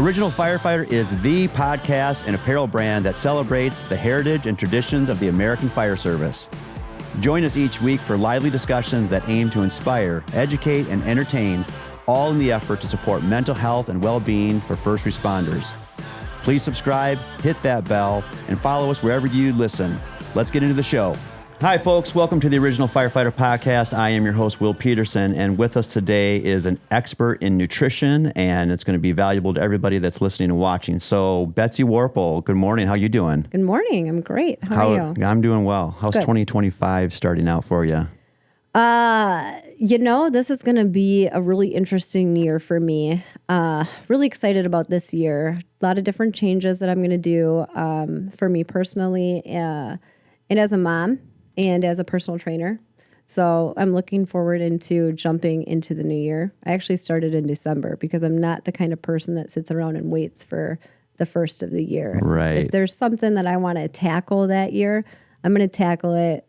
Original Firefighter is the podcast and apparel brand that celebrates the heritage and traditions of the American Fire Service. Join us each week for lively discussions that aim to inspire, educate, and entertain, all in the effort to support mental health and well-being for first responders. Please subscribe, hit that bell, and follow us wherever you listen. Let's get into the show. Hi, folks. Welcome to the Original Firefighter podcast. I am your host, Will Peterson, and with us today is an expert in nutrition, and it's going to be valuable to everybody that's listening and watching. So, Betsy Warple, good morning. How you doing? Good morning. I'm great. How are you? I'm doing well. How's Good. 2025 starting out for you? This is going to be a really interesting year for me. Really excited about this year. A lot of different changes that I'm going to do for me personally and as a mom and as a personal trainer. So I'm looking forward into jumping into the new year. I actually started in December because I'm not the kind of person that sits around and waits for the first of the year. Right. If there's something that I want to tackle that year, I'm going to tackle it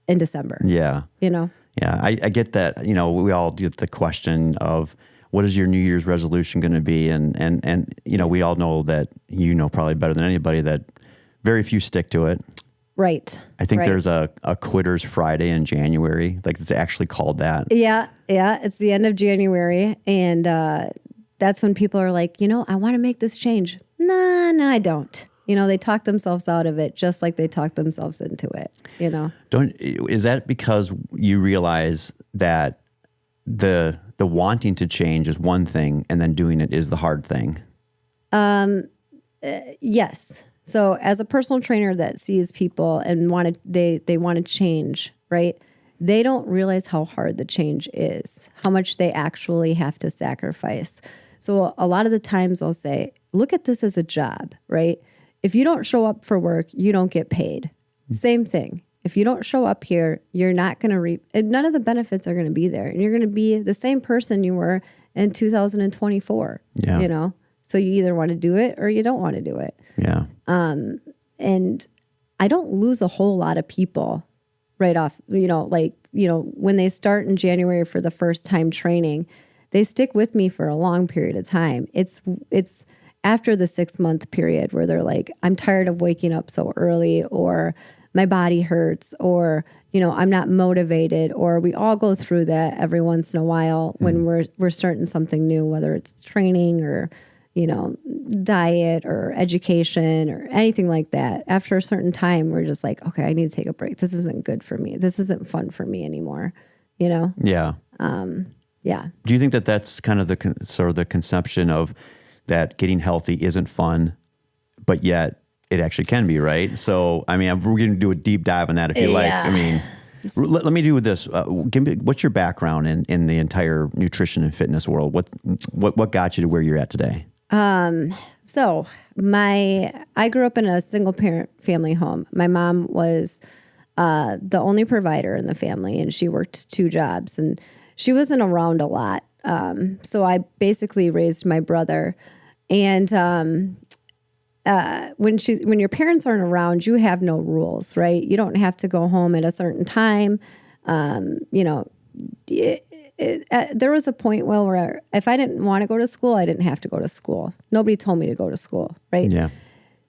in December. Yeah. You know? Yeah, I get that. You know, we all get the question of what is your New Year's resolution going to be? And you know, we all know that, you know, probably better than anybody that very few stick to it. Right. I think right. there's a Quitters Friday in January. Like, it's actually called that. Yeah. It's the end of January. And that's when people are like, you know, I want to make this change. No, I don't. You know, they talk themselves out of it just like they talk themselves into it, you know. Is that because you realize that the wanting to change is one thing and then doing it is the hard thing? Yes. So as a personal trainer that sees people and they want to change, right? They don't realize how hard the change is, how much they actually have to sacrifice. So a lot of the times I'll say, look at this as a job, right? If you don't show up for work, you don't get paid. Same thing. If you don't show up here, you're not going to reap, and none of the benefits are going to be there. And you're going to be the same person you were in 2024, you know? So you either want to do it or you don't want to do it. Yeah. And I don't lose a whole lot of people right off, when they start in January for the first time training, they stick with me for a long period of time. It's after the 6-month period where they're like, I'm tired of waking up so early, or my body hurts, or, you know, I'm not motivated, or we all go through that every once in a while when we're starting something new, whether it's training or, you know, diet or education or anything like that. After a certain time, we're just like, okay, I need to take a break. This isn't good for me. This isn't fun for me anymore, you know? Yeah. Yeah. Do you think that that's kind of the conception of that getting healthy isn't fun, but yet it actually can be, right? So, I mean, we're going to do a deep dive on that if you like. I mean, let me do this. What's your background in the entire nutrition and fitness world? What got you to where you're at today? So I grew up in a single parent family home. My mom was the only provider in the family, and she worked 2 jobs, and she wasn't around a lot. So I basically raised my brother, and when your parents aren't around, you have no rules, right? You don't have to go home at a certain time. There was a point where if I didn't want to go to school, I didn't have to go to school. Nobody told me to go to school, right? Yeah.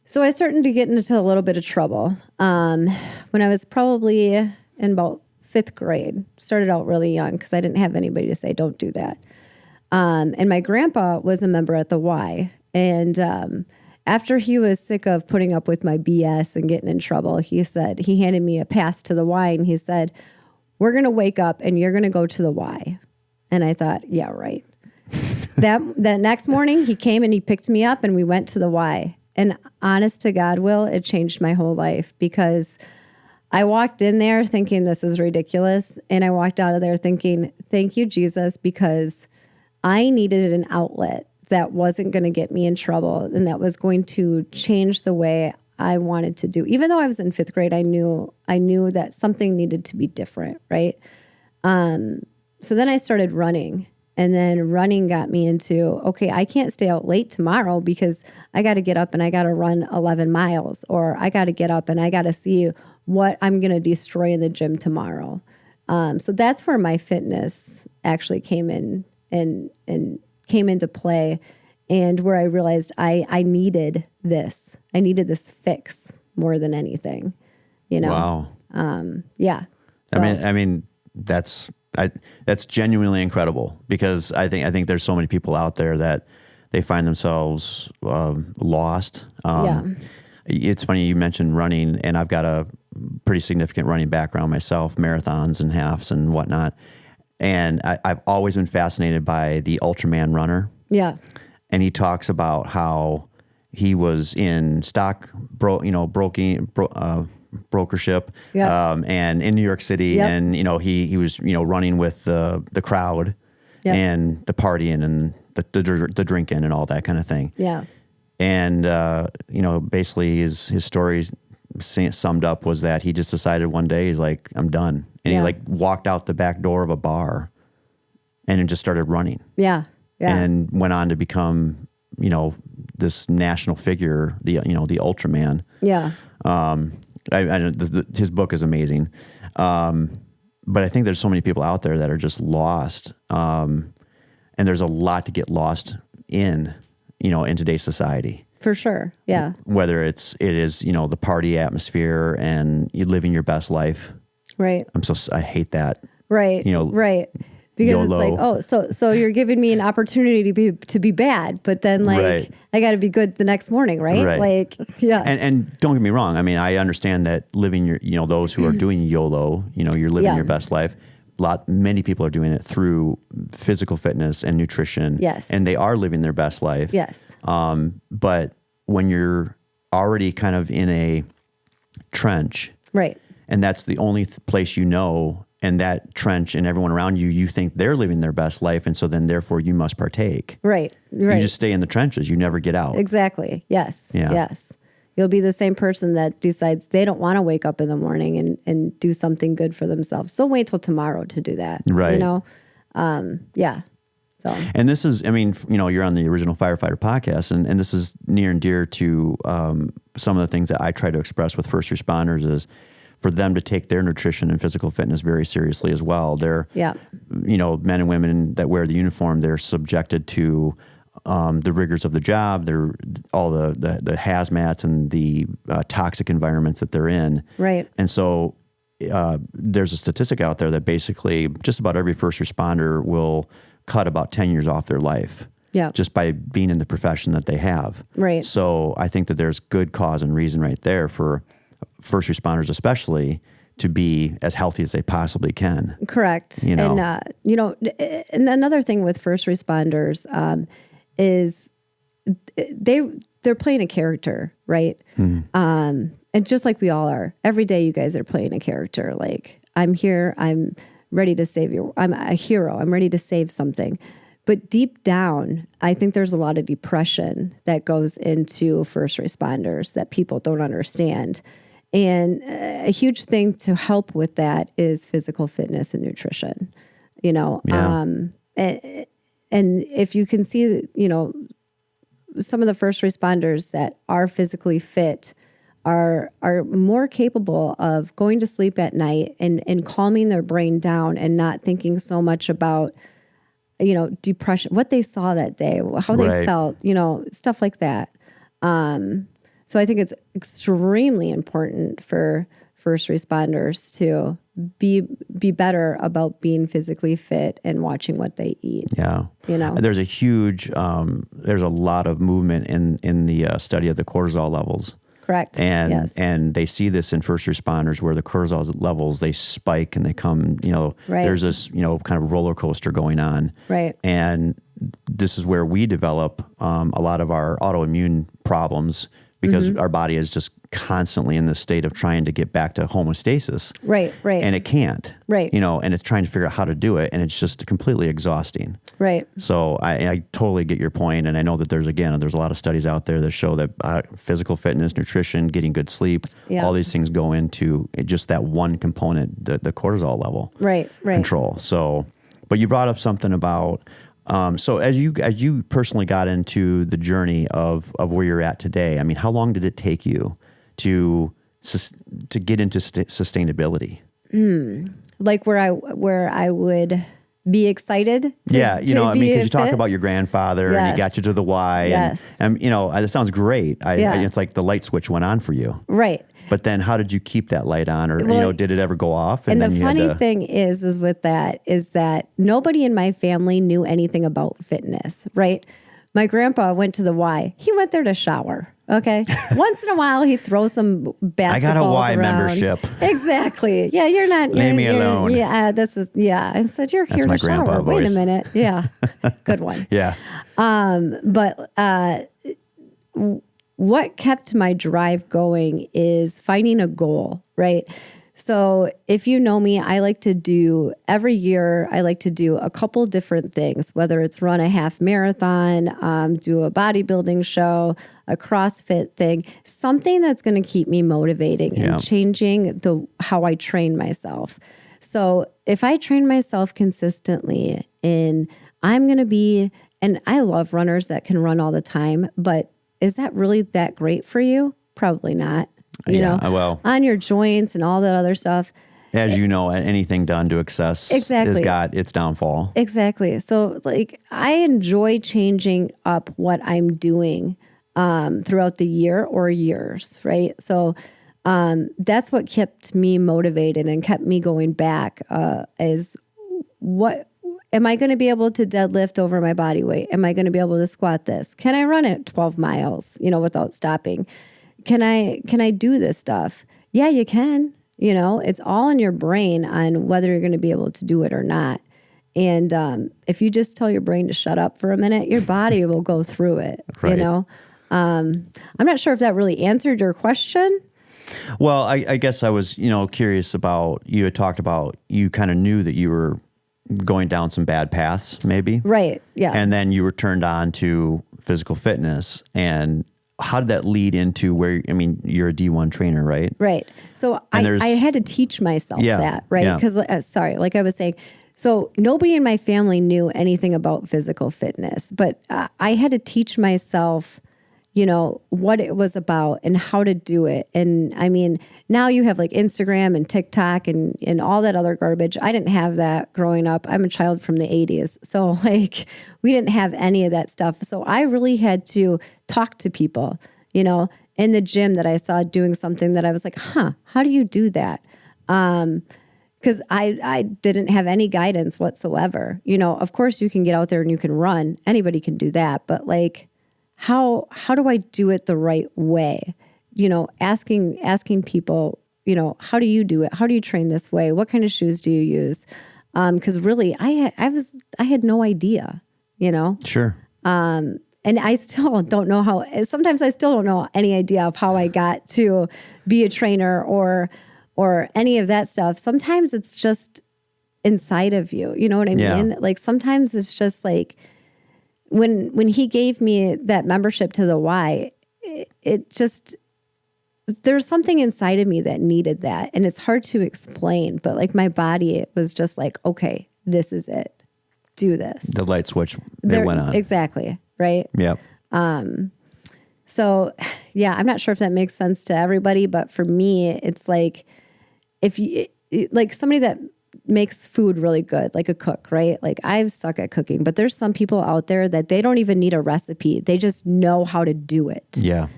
So I started to get into a little bit of trouble when I was probably in about 5th grade. Started out really young because I didn't have anybody to say, don't do that. And my grandpa was a member at the Y. And after he was sick of putting up with my BS and getting in trouble, he handed me a pass to the Y, and he said, we're going to wake up and you're going to go to the Y. And I thought, yeah, right. That next morning he came and he picked me up and we went to the Y. And honest to God, Will, it changed my whole life, because I walked in there thinking this is ridiculous. And I walked out of there thinking, thank you, Jesus, because I needed an outlet that wasn't going to get me in trouble and that was going to change the way I wanted to do. Even though I was in 5th grade, I knew that something needed to be different, right? So then I started running, and then running got me into, okay, I can't stay out late tomorrow because I got to get up and I got to run 11 miles, or I got to get up and I got to see what I'm going to destroy in the gym tomorrow. So that's where my fitness actually came in and came into play. and where I realized I needed this. I needed this fix more than anything, you know? Wow. Yeah. So, I mean, that's genuinely incredible, because I think there's so many people out there that they find themselves lost. It's funny you mentioned running, and I've got a pretty significant running background myself, marathons and halves and whatnot. And I've always been fascinated by the Ultraman runner. yeah. And he talks about how he was in brokership, and in New York City, and he was running with the crowd, and the partying and the drinking and all that kind of thing. Yeah. And basically his story summed up was that he just decided one day, he's like, I'm done, and he like walked out the back door of a bar, and then just started running. Yeah. Yeah. And went on to become this national figure, the Ultraman. Yeah. His book is amazing. But I think there's so many people out there that are just lost. And there's a lot to get lost in today's society. For sure. Yeah. Whether it is the party atmosphere and you living your best life. Right. I hate that. Right. Right. Because YOLO. it's like, so you're giving me an opportunity to be bad, but then I got to be good the next morning, right? Like, yeah. And don't get me wrong. I mean, I understand that living those who are doing YOLO, you're living your best life. Many people are doing it through physical fitness and nutrition. Yes. And they are living their best life. Yes. But when you're already kind of in a trench, right, and that's the only place and that trench and everyone around you think they're living their best life, and so then therefore you must partake. Right. You just stay in the trenches. You never get out. Exactly. Yes. Yeah. Yes. You'll be the same person that decides they don't want to wake up in the morning and do something good for themselves. So wait till tomorrow to do that. Right. Yeah. So. And this is, you're on the original Firefighter podcast, and this is near and dear to some of the things that I try to express with first responders is for them to take their nutrition and physical fitness very seriously as well. They're, men and women that wear the uniform, they're subjected to the rigors of the job. They're all the hazmats and the toxic environments that they're in. Right. And so there's a statistic out there that basically just about every first responder will cut about 10 years off their life. Yeah. Just by being in the profession that they have. Right. So I think that there's good cause and reason right there for first responders especially to be as healthy as they possibly can. Correct. And and another thing with first responders is they're playing a character, right? And just like we all are, every day you guys are playing a character. Like, I'm here, I'm ready to save you. I'm a hero. I'm ready to save something. But deep down, I think there's a lot of depression that goes into first responders that people don't understand. And a huge thing to help with that is physical fitness and nutrition, and if you can see, some of the first responders that are physically fit are more capable of going to sleep at night and calming their brain down and not thinking so much about, depression, what they saw that day, how they felt, stuff like that. So I think it's extremely important for first responders to be better about being physically fit and watching what they eat. Yeah. There's there's a lot of movement in the study of the cortisol levels. Correct. And they see this in first responders where the cortisol levels, they spike and they come, there's this, kind of roller coaster going on. Right. And this is where we develop a lot of our autoimmune problems because our body is just constantly in this state of trying to get back to homeostasis. Right. And it can't. Right. And it's trying to figure out how to do it, and it's just completely exhausting. Right. So I totally get your point, and I know that there's a lot of studies out there that show that physical fitness, nutrition, getting good sleep, all these things go into just that one component, the cortisol level control. So, but you brought up something about so as you personally got into the journey of where you're at today, I mean, how long did it take you to get into sustainability? Like where I would be excited. Because you talk about your grandfather and he got you to the Y. Yes. And it sounds great. It's like the light switch went on for you. Right. But then how did you keep that light on? Or, did it ever go off? And then the funny thing is with that is that nobody in my family knew anything about fitness, right? My grandpa went to the Y. He went there to shower. Okay. Once in a while, he throws some basketballs I got a Y around. membership. Exactly. Yeah, you're not. Leave me alone. Yeah, I said, you're here to shower. Wait a minute. Yeah. Good one. Yeah. But what kept my drive going is finding a goal, right? So if you know me, every year I like to do a couple different things, whether it's run a half marathon, do a bodybuilding show, a CrossFit thing, something that's going to keep me motivating and changing how I train myself. So if I train myself consistently and I love runners that can run all the time, but is that really that great for you? Probably not. Well, on your joints and all that other stuff. As you know, anything done to excess has got its downfall. Exactly. So I enjoy changing up what I'm doing throughout the year or years, right? So that's what kept me motivated and kept me going back is what am I going to be able to deadlift over my body weight? Am I going to be able to squat this? Can I run it 12 miles, without stopping? Can I do this stuff? Yeah, you can. It's all in your brain on whether you're going to be able to do it or not. And if you just tell your brain to shut up for a minute, your body will go through it. Right. I'm not sure if that really answered your question. Well, I guess I was, curious about, you had talked about, you kind of knew that you were going down some bad paths, maybe. Right. Yeah. And then you were turned on to physical fitness. And how did that lead into you're a D1 trainer, right? Right. So I had to teach myself that, right? Because, like I was saying, so nobody in my family knew anything about physical fitness, but I had to teach myself, what it was about and how to do it. And now you have Instagram and TikTok and all that other garbage. I didn't have that growing up. I'm a child from the 80s. So we didn't have any of that stuff. So I really had to talk to people, in the gym that I saw doing something that I was like, how do you do that? Because I didn't have any guidance whatsoever. Of course you can get out there and you can run. Anybody can do that. But how do I do it the right way? Asking people, how do you do it? How do you train this way? What kind of shoes do you use? Because really, I had no idea. Sure. And I still don't know how. Sometimes I still don't know any idea of how I got to be a trainer or any of that stuff. Sometimes it's just inside of you. You know what I mean? Sometimes it's just when he gave me that membership to the Y, it just, there's something inside of me that needed that. And it's hard to explain, but my body, it was just okay, this is it. Do this. The light switch, it went on. Exactly. Right. Yep. So yeah, I'm not sure if that makes sense to everybody, but for me, it's if you, somebody that makes food really good, like a cook, right? I suck at cooking, but there's some people out there that they don't even need a recipe. They just know how to do it. Yeah.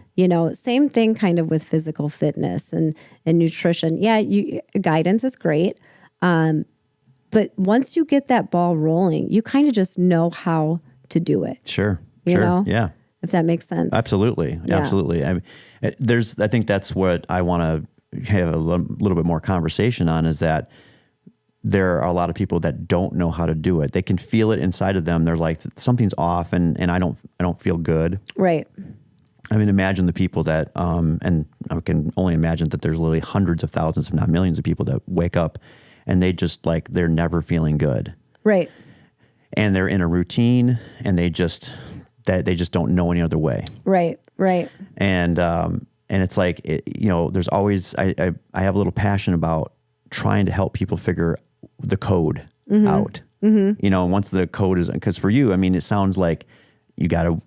Same thing kind of with physical fitness and nutrition. Yeah. Guidance is great. But once you get that ball rolling, you kind of just know how to do it. Sure. You know? Yeah. If that makes sense. Absolutely. Yeah. Absolutely. I think that's what I want to have a little bit more conversation on, is that there are a lot of people that don't know how to do it. They can feel it inside of them. They're like, something's off and I don't feel good. Right. Imagine the people that, and I can only imagine that there's literally hundreds of thousands, if not millions of people that wake up and they just they're never feeling good. Right. And they're in a routine and they just don't know any other way. Right. Right. And it's there's always, I have a little passion about trying to help people figure the code out. Mm-hmm. Once the code is, because for you, it sounds like you got you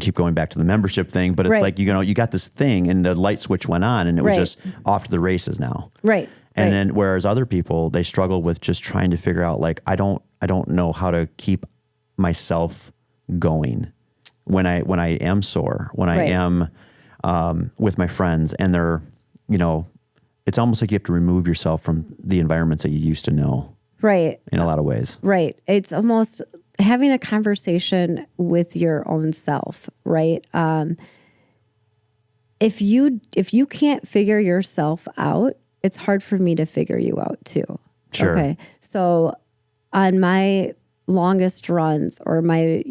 keep going back to the membership thing, but it's you got this thing and the light switch went on and it was just off to the races now. Right. And then whereas other people, they struggle with just trying to figure out like, I don't know how to keep myself going when I am sore, when I am with my friends, and they're, it's almost like you have to remove yourself from the environments that you used to know. Right. In a lot of ways. Right. It's almost having a conversation with your own self, right? If you can't figure yourself out, it's hard for me to figure you out too. Sure. Okay. So on my longest runs, or my,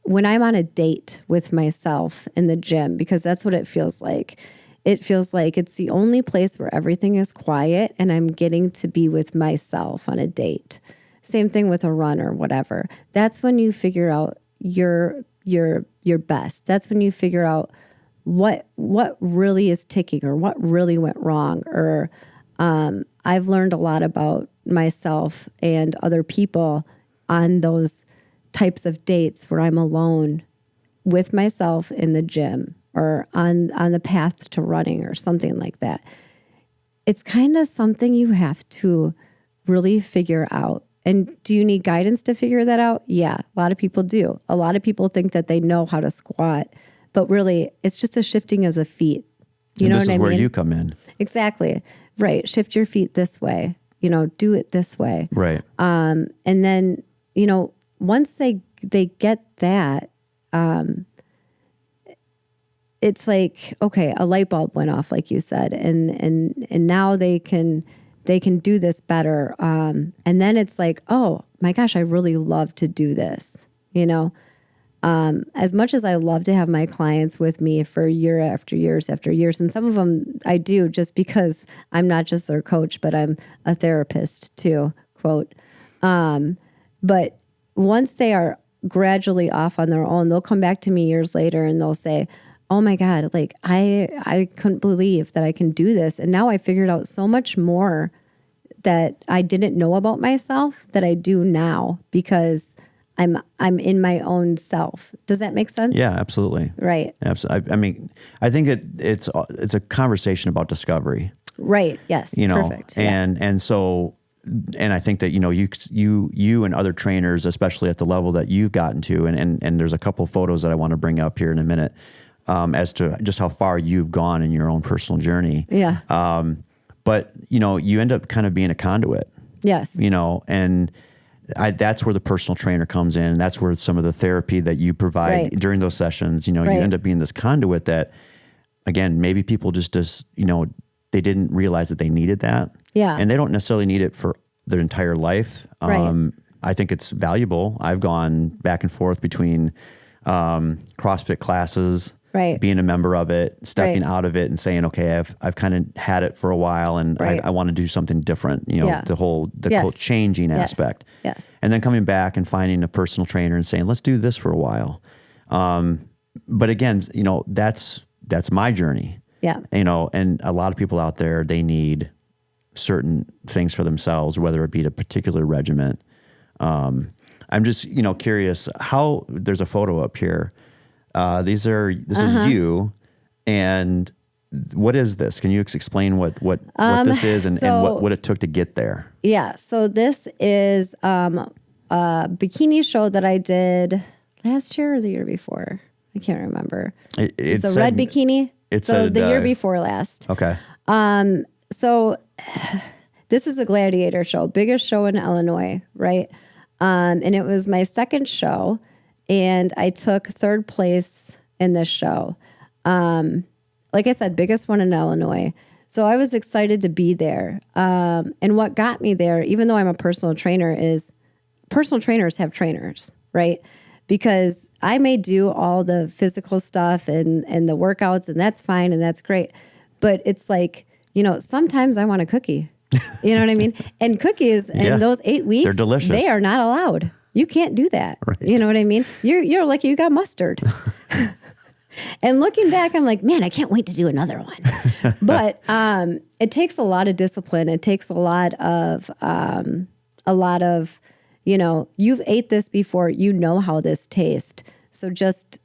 when I'm on a date with myself in the gym, because that's what it feels like. It feels like it's the only place where everything is quiet and I'm getting to be with myself on a date. Same thing with a run or whatever. That's when you figure out your best. That's when you figure out what really is ticking, or what really went wrong. Or I've learned a lot about myself and other people on those types of dates where I'm alone with myself in the gym, or on the path to running, or something like that. It's kind of something you have to really figure out. And do you need guidance to figure that out? Yeah, a lot of people do. A lot of people think that they know how to squat, but really it's just a shifting of the feet. You know what I mean? This is where you come in. Exactly. Right. Shift your feet this way, do it this way. Right. And then, once they get that, it's like, okay, a light bulb went off, like you said, and now they can do this better. And then it's like, oh my gosh, I really love to do this. As much as I love to have my clients with me for year after years after years, and some of them I do just because I'm not just their coach, but I'm a therapist too, quote. But once they are gradually off on their own, they'll come back to me years later and they'll say, oh my God, like I couldn't believe that I can do this. And now I figured out so much more that I didn't know about myself that I do now, because I'm in my own self. Does that make sense? Yeah, absolutely. Right. Absolutely. I mean, I think it's a conversation about discovery. Right. Yes. Perfect. And so, and I think that, you and other trainers, especially at the level that you've gotten to, and there's a couple photos that I want to bring up here in a minute, as to just how far you've gone in your own personal journey. Yeah. But you end up kind of being a conduit. Yes. And that's where the personal trainer comes in. That's where some of the therapy that you provide during those sessions, you end up being this conduit that, again, maybe people just they didn't realize that they needed that. Yeah. And they don't necessarily need it for their entire life. I think it's valuable. I've gone back and forth between CrossFit classes, being a member of it, stepping out of it and saying, okay, I've kind of had it for a while and I want to do something different, the whole changing aspect. Yes. And then coming back and finding a personal trainer and saying, let's do this for a while. But again, that's my journey. Yeah. And a lot of people out there, they need certain things for themselves, whether it be a particular regiment. I'm just, curious how there's a photo up here. This is you, and what is this? Can you explain what this is and what it took to get there? Yeah. So this is a bikini show that I did last year or the year before. I can't remember. It's a red bikini. The year before last. Okay. So this is a gladiator show, biggest show in Illinois, right? And it was my second show, and I took third place in this show. Like I said, biggest one in Illinois. So I was excited to be there. And what got me there, even though I'm a personal trainer, is personal trainers have trainers, right? Because I may do all the physical stuff and the workouts, and that's fine and that's great. But it's like, sometimes I want a cookie. You know what I mean? And cookies in those 8 weeks, they're delicious. They are not allowed. You can't do that. Right. You know what I mean? You're lucky you got mustard. And looking back, I'm like, man, I can't wait to do another one. But it takes a lot of discipline. It takes a lot of you've ate this before, how this tastes. So just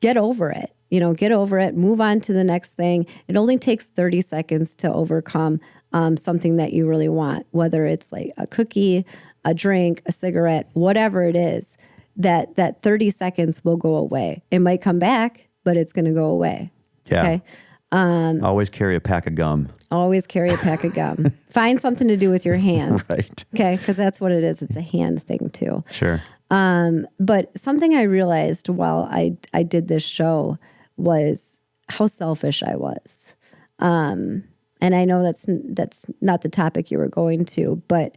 get over it. Get over it, move on to the next thing. It only takes 30 seconds to overcome something that you really want, whether it's like a cookie, a drink, a cigarette, whatever it is, that 30 seconds will go away. It might come back, but it's going to go away. Yeah. Okay. Always carry a pack of gum. Always carry a pack of gum. Find something to do with your hands. Right. Okay. Because that's what it is. It's a hand thing too. Sure. But something I realized while I did this show was how selfish I was. And I know that's not the topic you were going to, but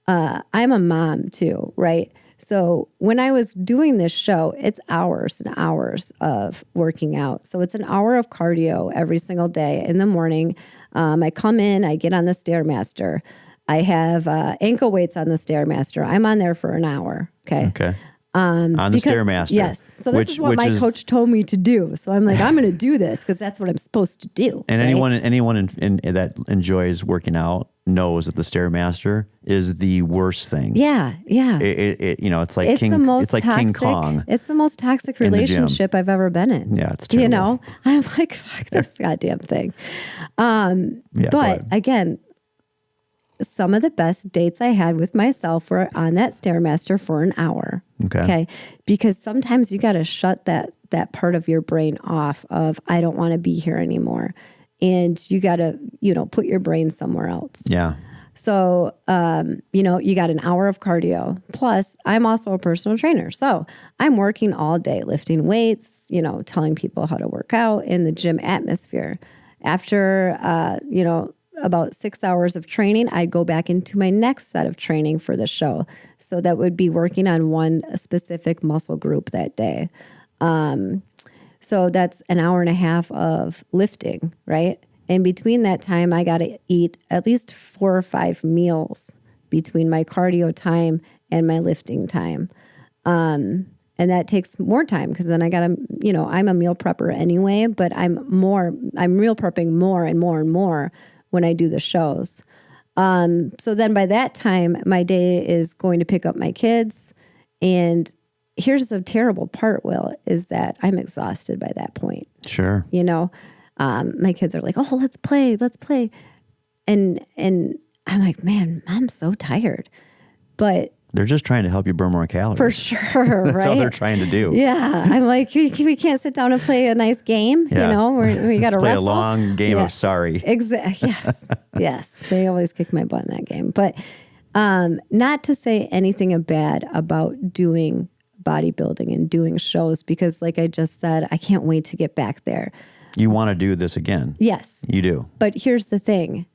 I'm a mom too, right? So when I was doing this show, it's hours and hours of working out. So it's an hour of cardio every single day in the morning. I come in, I get on the Stairmaster. I have ankle weights on the Stairmaster. I'm on there for an hour. Okay. On the Stairmaster. Yes. So this is what my coach told me to do. So I'm like, I'm going to do this because that's what I'm supposed to do. And right? anyone in that enjoys working out knows that the Stairmaster is the worst thing. Yeah. Yeah. It's like King Kong. It's the most toxic relationship I've ever been in. Yeah, it's terrible. I'm like, fuck this goddamn thing. But again, some of the best dates I had with myself were on that Stairmaster for an hour. Okay. Because sometimes you got to shut that part of your brain off of, I don't want to be here anymore. And you got to, put your brain somewhere else. Yeah. So, you got an hour of cardio. Plus, I'm also a personal trainer. So I'm working all day, lifting weights, telling people how to work out in the gym atmosphere. After, about 6 hours of training, I'd go back into my next set of training for the show. So that would be working on one specific muscle group that day. So that's an hour and a half of lifting, right? In between that time, I got to eat at least 4 or 5 meals between my cardio time and my lifting time. And that takes more time because then I got to, I'm a meal prepper anyway, but I'm meal prepping more and more and more when I do the shows. So then by that time, my day is going to pick up my kids. And here's the terrible part, Will, is that I'm exhausted by that point. Sure. My kids are like, oh, let's play. And I'm like, man, I'm so tired. But they're just trying to help you burn more calories. For sure, right? That's all they're trying to do. Yeah. I'm like, we can't sit down and play a nice game, we got to play wrestle. a long game of sorry. Exactly. Yes. Yes. They always kick my butt in that game. But not to say anything bad about doing bodybuilding and doing shows, because like I just said, I can't wait to get back there. You want to do this again? Yes. You do. But here's the thing.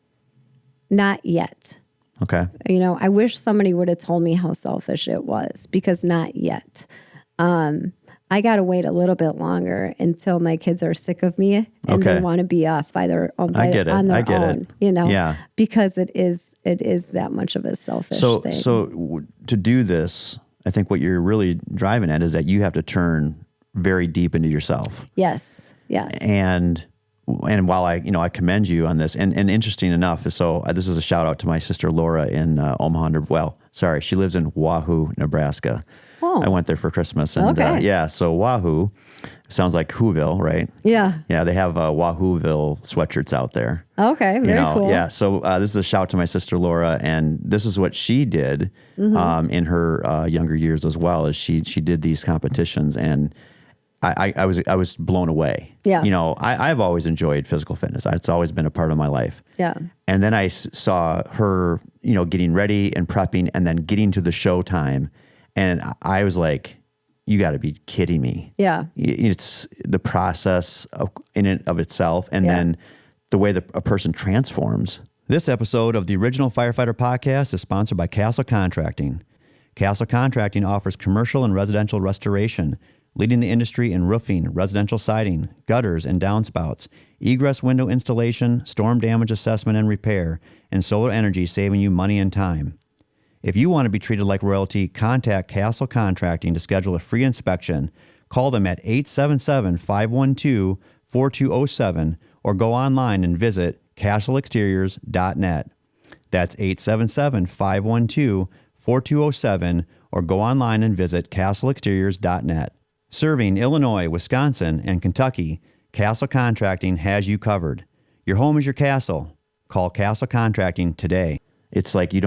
Not yet. Okay. I wish somebody would have told me how selfish it was, because not yet. I got to wait a little bit longer until my kids are sick of me and they want to be off by their own. I get it. Yeah. Because it is that much of a selfish thing. So to do this, I think what you're really driving at is that you have to turn very deep into yourself. Yes. Yes. And while I commend you on this, and interesting enough, so this is a shout out to my sister Laura in Omaha. She lives in Wahoo, Nebraska. Oh. I went there for Christmas, and so Wahoo sounds like Whoville, right? Yeah. Yeah, they have Wahoo-ville sweatshirts out there. Okay, very cool. Yeah, so this is a shout to my sister Laura, and this is what she did in her younger years as well, as she did these competitions, and I was blown away. Yeah. I've always enjoyed physical fitness. It's always been a part of my life. Yeah. And then I saw her, getting ready and prepping and then getting to the show time. And I was like, you got to be kidding me. Yeah. It's the process in and of itself. And then the way that a person transforms. This episode of the original Firefighter podcast is sponsored by Castle Contracting. Castle Contracting offers commercial and residential restoration, leading the industry in roofing, residential siding, gutters and downspouts, egress window installation, storm damage assessment and repair, and solar energy, saving you money and time. If you want to be treated like royalty, contact Castle Contracting to schedule a free inspection. Call them at 877-512-4207 or go online and visit castleexteriors.net. That's 877-512-4207 or go online and visit castleexteriors.net. Serving Illinois, Wisconsin, and Kentucky, Castle Contracting has you covered. Your home is your castle. call Castle Contracting today. It's like you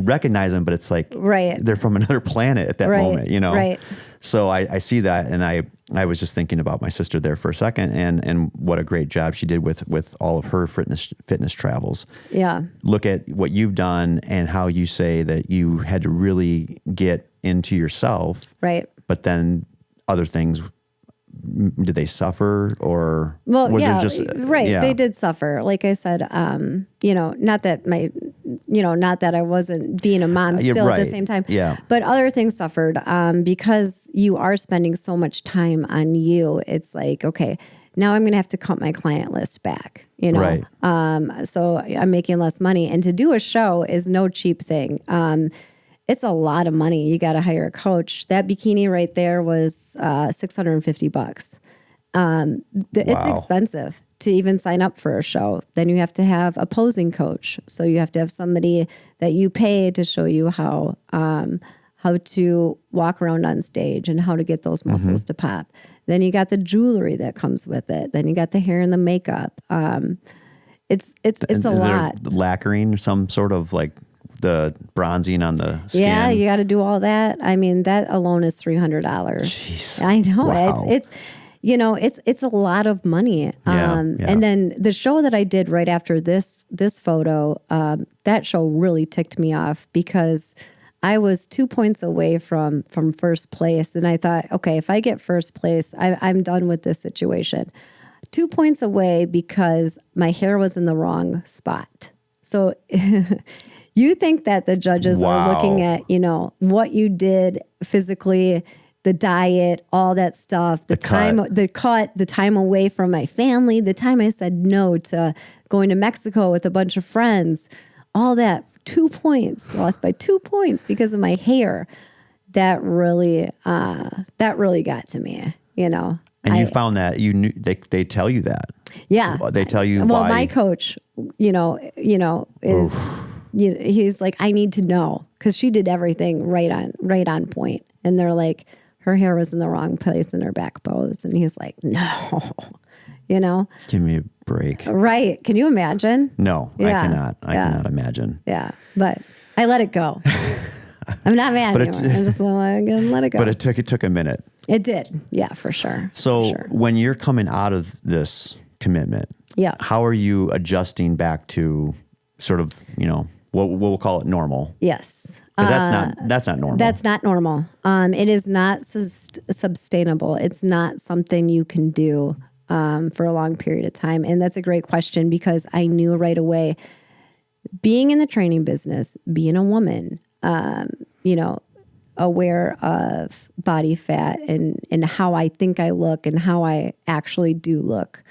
recognize them, but it's like they're from another planet at that moment, you know? Right. So I see that, and I was just thinking about my sister there for a second, and what a great job she did with all of her fitness travels. Yeah. Look at what you've done and how you say that you had to really get into yourself. Right. But then other things, did they suffer, or was it just They did suffer. Like I said, not that I wasn't being a mom still at the same time. Yeah. But other things suffered because you are spending so much time on you. It's like, okay, now I'm going to have to cut my client list back, Right. So I'm making less money, and to do a show is no cheap thing. It's a lot of money. You got to hire a coach. That bikini right there was $650. It's expensive to even sign up for a show. Then you have to have a posing coach. So you have to have somebody that you pay to show you how to walk around on stage and how to get those muscles to pop. Then you got the jewelry that comes with it. Then you got the hair and the makeup. It's a lot. Lacquering, some sort of like the bronzing on the skin. Yeah, you got to do all that. I mean, that alone is $300. Jeez. I know. Wow. It's a lot of money. And then the show that I did right after this photo, that show really ticked me off because I was 2 points away from first place. And I thought, okay, if I get first place, I'm done with this situation. 2 points away because my hair was in the wrong spot. So you think that the judges are looking at, what you did physically, the diet, all that stuff, the time away from my family, the time I said no to going to Mexico with a bunch of friends, all that. 2 points, lost by 2 points because of my hair. That really got to me, And you found that you knew they tell you that. Yeah. They tell you why. Well, my coach, is he's like, I need to know, because she did everything right on point. And they're like, her hair was in the wrong place in her back pose. And he's like, no, Give me a break. Right. Can you imagine? No, yeah. I cannot. I cannot imagine. Yeah. But I let it go. I'm not mad anymore. I'm just gonna let it go. But it took a minute. It did. Yeah, for sure. So when you're coming out of this commitment, how are you adjusting back to sort of, what we'll call it normal? Yes. That's not normal. That's not normal. It is not sustainable. It's not something you can do for a long period of time. And that's a great question, because I knew right away, being in the training business, being a woman, aware of body fat and how I think I look and how I actually do look.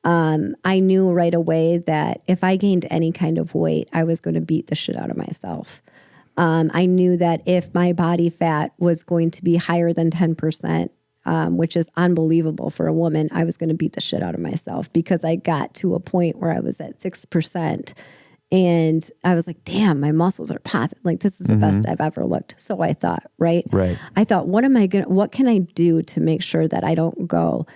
I knew right away that if I gained any kind of weight, I was going to beat the shit out of myself. I knew that if my body fat was going to be higher than 10%, which is unbelievable for a woman, I was going to beat the shit out of myself, because I got to a point where I was at 6%. And I was like, damn, my muscles are popping. Like, this is the best I've ever looked. So I thought, right? I thought, what can I do to make sure that I don't go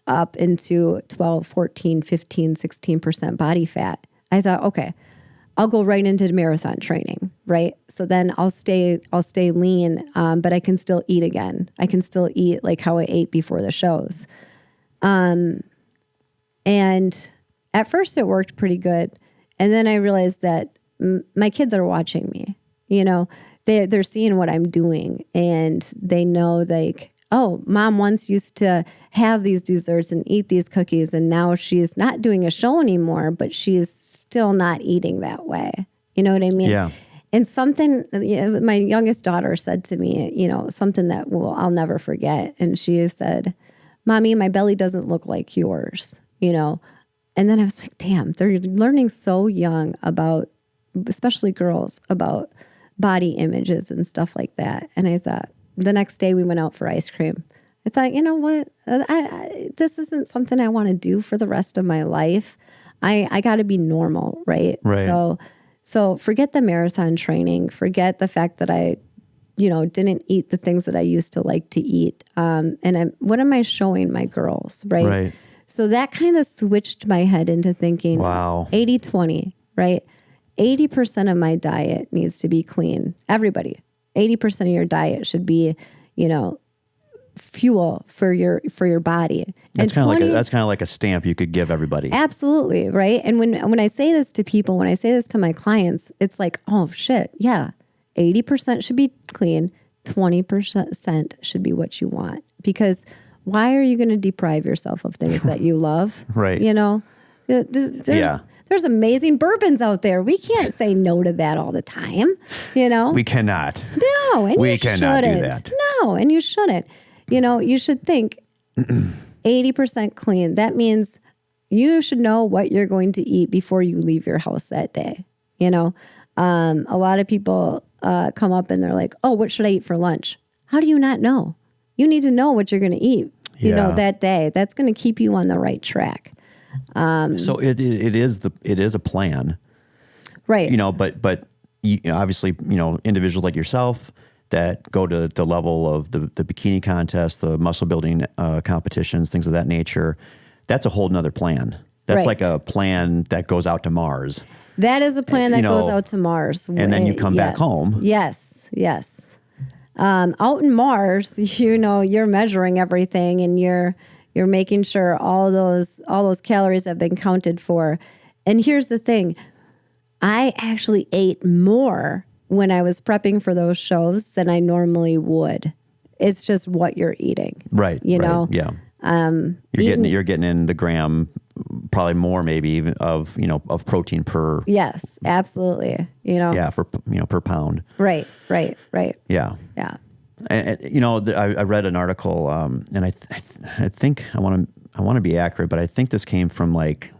up into 12, 14, 15, 16% body fat? I thought, okay, I'll go right into marathon training, right? So then I'll stay lean, but I can still eat again. I can still eat like how I ate before the shows. And at first it worked pretty good. And then I realized that my kids are watching me. They're seeing what I'm doing, and they know, like, oh, mom once used to have these desserts and eat these cookies, and now she's not doing a show anymore, but she's still not eating that way. You know what I mean? Yeah. And something, my youngest daughter said to me, something that I'll never forget. And she said, Mommy, my belly doesn't look like yours, And then I was like, damn, they're learning so young about, especially girls, about body images and stuff like that. And I thought, the next day we went out for ice cream. I thought, you know what? This isn't something I want to do for the rest of my life. I got to be normal, right? So forget the marathon training. Forget the fact that I, didn't eat the things that I used to like to eat. And what am I showing my girls, right? So that kind of switched my head into thinking, Wow. 80-20, right? 80% of my diet needs to be clean. Everybody, 80% of your diet should be, fuel for your body. That's kind of like a stamp you could give everybody. Absolutely, right? And when I say this to people, when I say this to my clients, it's like, oh shit, yeah, 80% should be clean, 20% should be what you want. Because why are you going to deprive yourself of things that you love? Right. There's amazing bourbons out there. We can't say no to that all the time. We cannot. No, and we you cannot shouldn't. do that. No, and you shouldn't. You should think 80% clean. That means you should know what you're going to eat before you leave your house that day. A lot of people come up and they're like, oh, what should I eat for lunch? How do you not know? You need to know what you're going to eat, that day. That's going to keep you on the right track. So it is a plan. Right. But obviously, individuals like yourself that go to the level of the bikini contest, the muscle building competitions, things of that nature, that's a whole nother plan. That's like a plan that goes out to Mars. That is a plan that goes out to Mars. And then you come back home. Yes. Out in Mars, you're measuring everything and you're making sure all those calories have been counted for. And here's the thing. I actually ate more when I was prepping for those shows than I normally would. It's just what you're eating. Right. Yeah. You're getting in the gram, probably more maybe even of protein per. Yes, absolutely. Yeah, for per pound. Right. Yeah. Yeah. And, I read an article, and I think I want to be accurate, but I think this came from like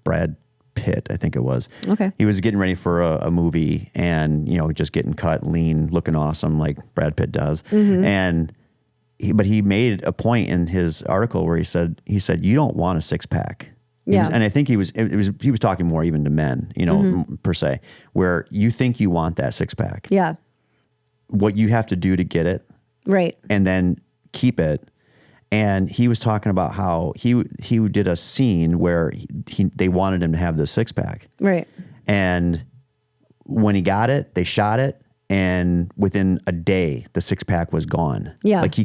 Brad Pitt, I think it was. Okay. He was getting ready for a movie and, just getting cut, lean, looking awesome like Brad Pitt does. Mm-hmm. But he made a point in his article where he said, you don't want a six pack. Yeah. And I think he was talking more even to men, per se, where you think you want that six pack. Yeah. What you have to do to get it. Right. And then keep it. And he was talking about how he did a scene where they wanted him to have the six pack. Right. And when he got it, they shot it, and within a day, the six pack was gone. Yeah. Like you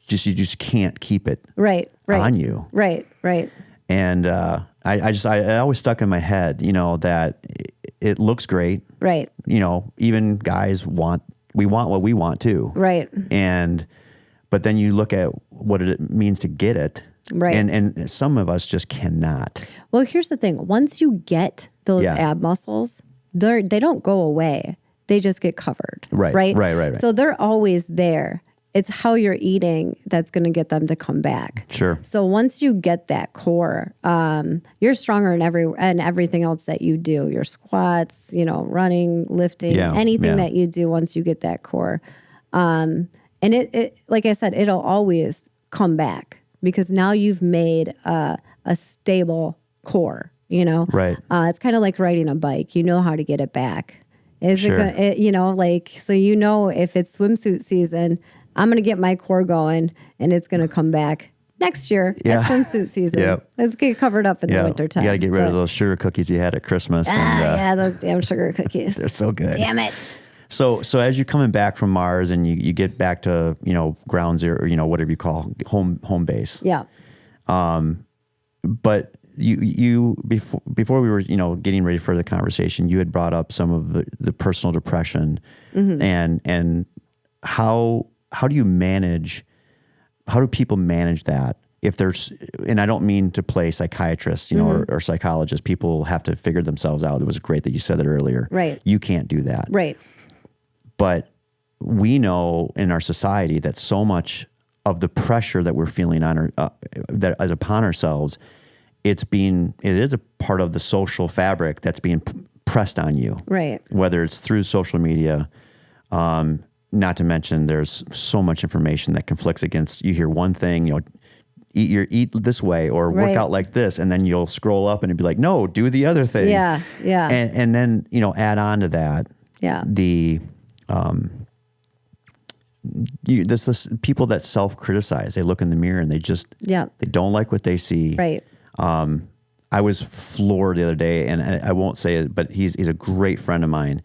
just can't keep it. Right. On you. Right. And I always stuck in my head, that it looks great. Right. Even guys want what we want too. Right. But then you look at what it means to get it. Right. And some of us just cannot. Well, here's the thing. Once you get those ab muscles, they don't go away. They just get covered. Right. So they're always there. It's how you're eating that's going to get them to come back. Sure. So once you get that core, you're stronger in everything else that you do. Your squats, running, lifting, anything that you do once you get that core. And it like I said, it'll always come back because now you've made a stable core, Right. It's kind of like riding a bike. You know how to get it back. Sure. So if it's swimsuit season, I'm going to get my core going and it's going to come back next year. Yeah. At swimsuit season. Yep. Let's get covered up in the wintertime. You got to get rid of those sugar cookies you had at Christmas. Those damn sugar cookies. They're so good. Damn it. So as you're coming back from Mars and you get back to, ground zero, or, whatever you call home base. Yeah. But you before we were, getting ready for the conversation, you had brought up some of the personal depression and how do you manage, how do people manage that? If there's, and I don't mean to play psychiatrist, or psychologist, people have to figure themselves out. It was great that you said that earlier. Right. You can't do that. Right. But we know in our society that so much of the pressure that we're feeling on that is upon ourselves, it is a part of the social fabric that's being pressed on you. Right. Whether it's through social media, not to mention there's so much information that conflicts against, you hear one thing, eat this way or work out like this, and then you'll scroll up and it'd be like, no, do the other thing. Yeah. And then, add on to that, the this people that self-criticize, they look in the mirror and they don't like what they see. Right. I was floored the other day, and I won't say it, but he's a great friend of mine.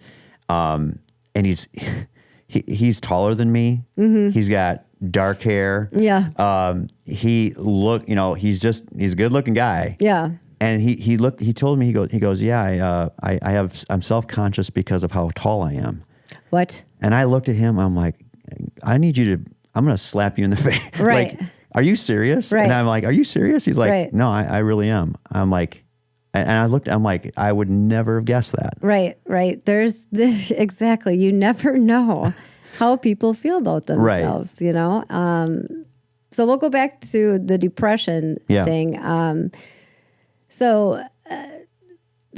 And he's taller than me. Mm-hmm. He's got dark hair. Yeah. He's a good looking guy. Yeah. And he told me, he goes, yeah, I'm self-conscious because of how tall I am. What? And I looked at him, I'm like, I'm going to slap you in the face. Right. Like, are you serious? Right. And I'm like, are you serious? He's like, right. No, I really am. I'm like, and I'm like, I would never have guessed that. Right. There's this, exactly. You never know how people feel about themselves, right. So we'll go back to the depression thing. So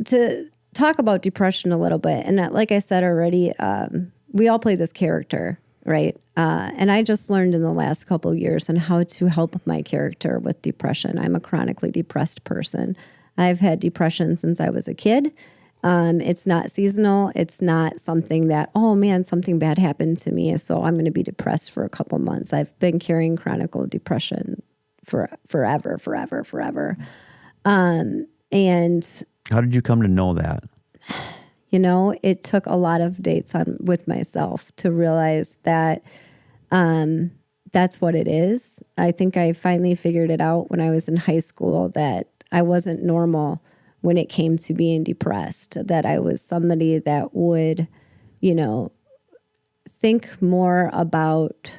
to talk about depression a little bit, and like I said already, we all play this character, right? And I just learned in the last couple of years on how to help my character with depression. I'm a chronically depressed person. I've had depression since I was a kid. It's not seasonal. It's not something that, oh man, something bad happened to me, so I'm going to be depressed for a couple months. I've been carrying chronic depression for forever. And how did you come to know that? It took a lot of dates with myself to realize that that's what it is. I think I finally figured it out when I was in high school that I wasn't normal when it came to being depressed, that I was somebody that would, think more about,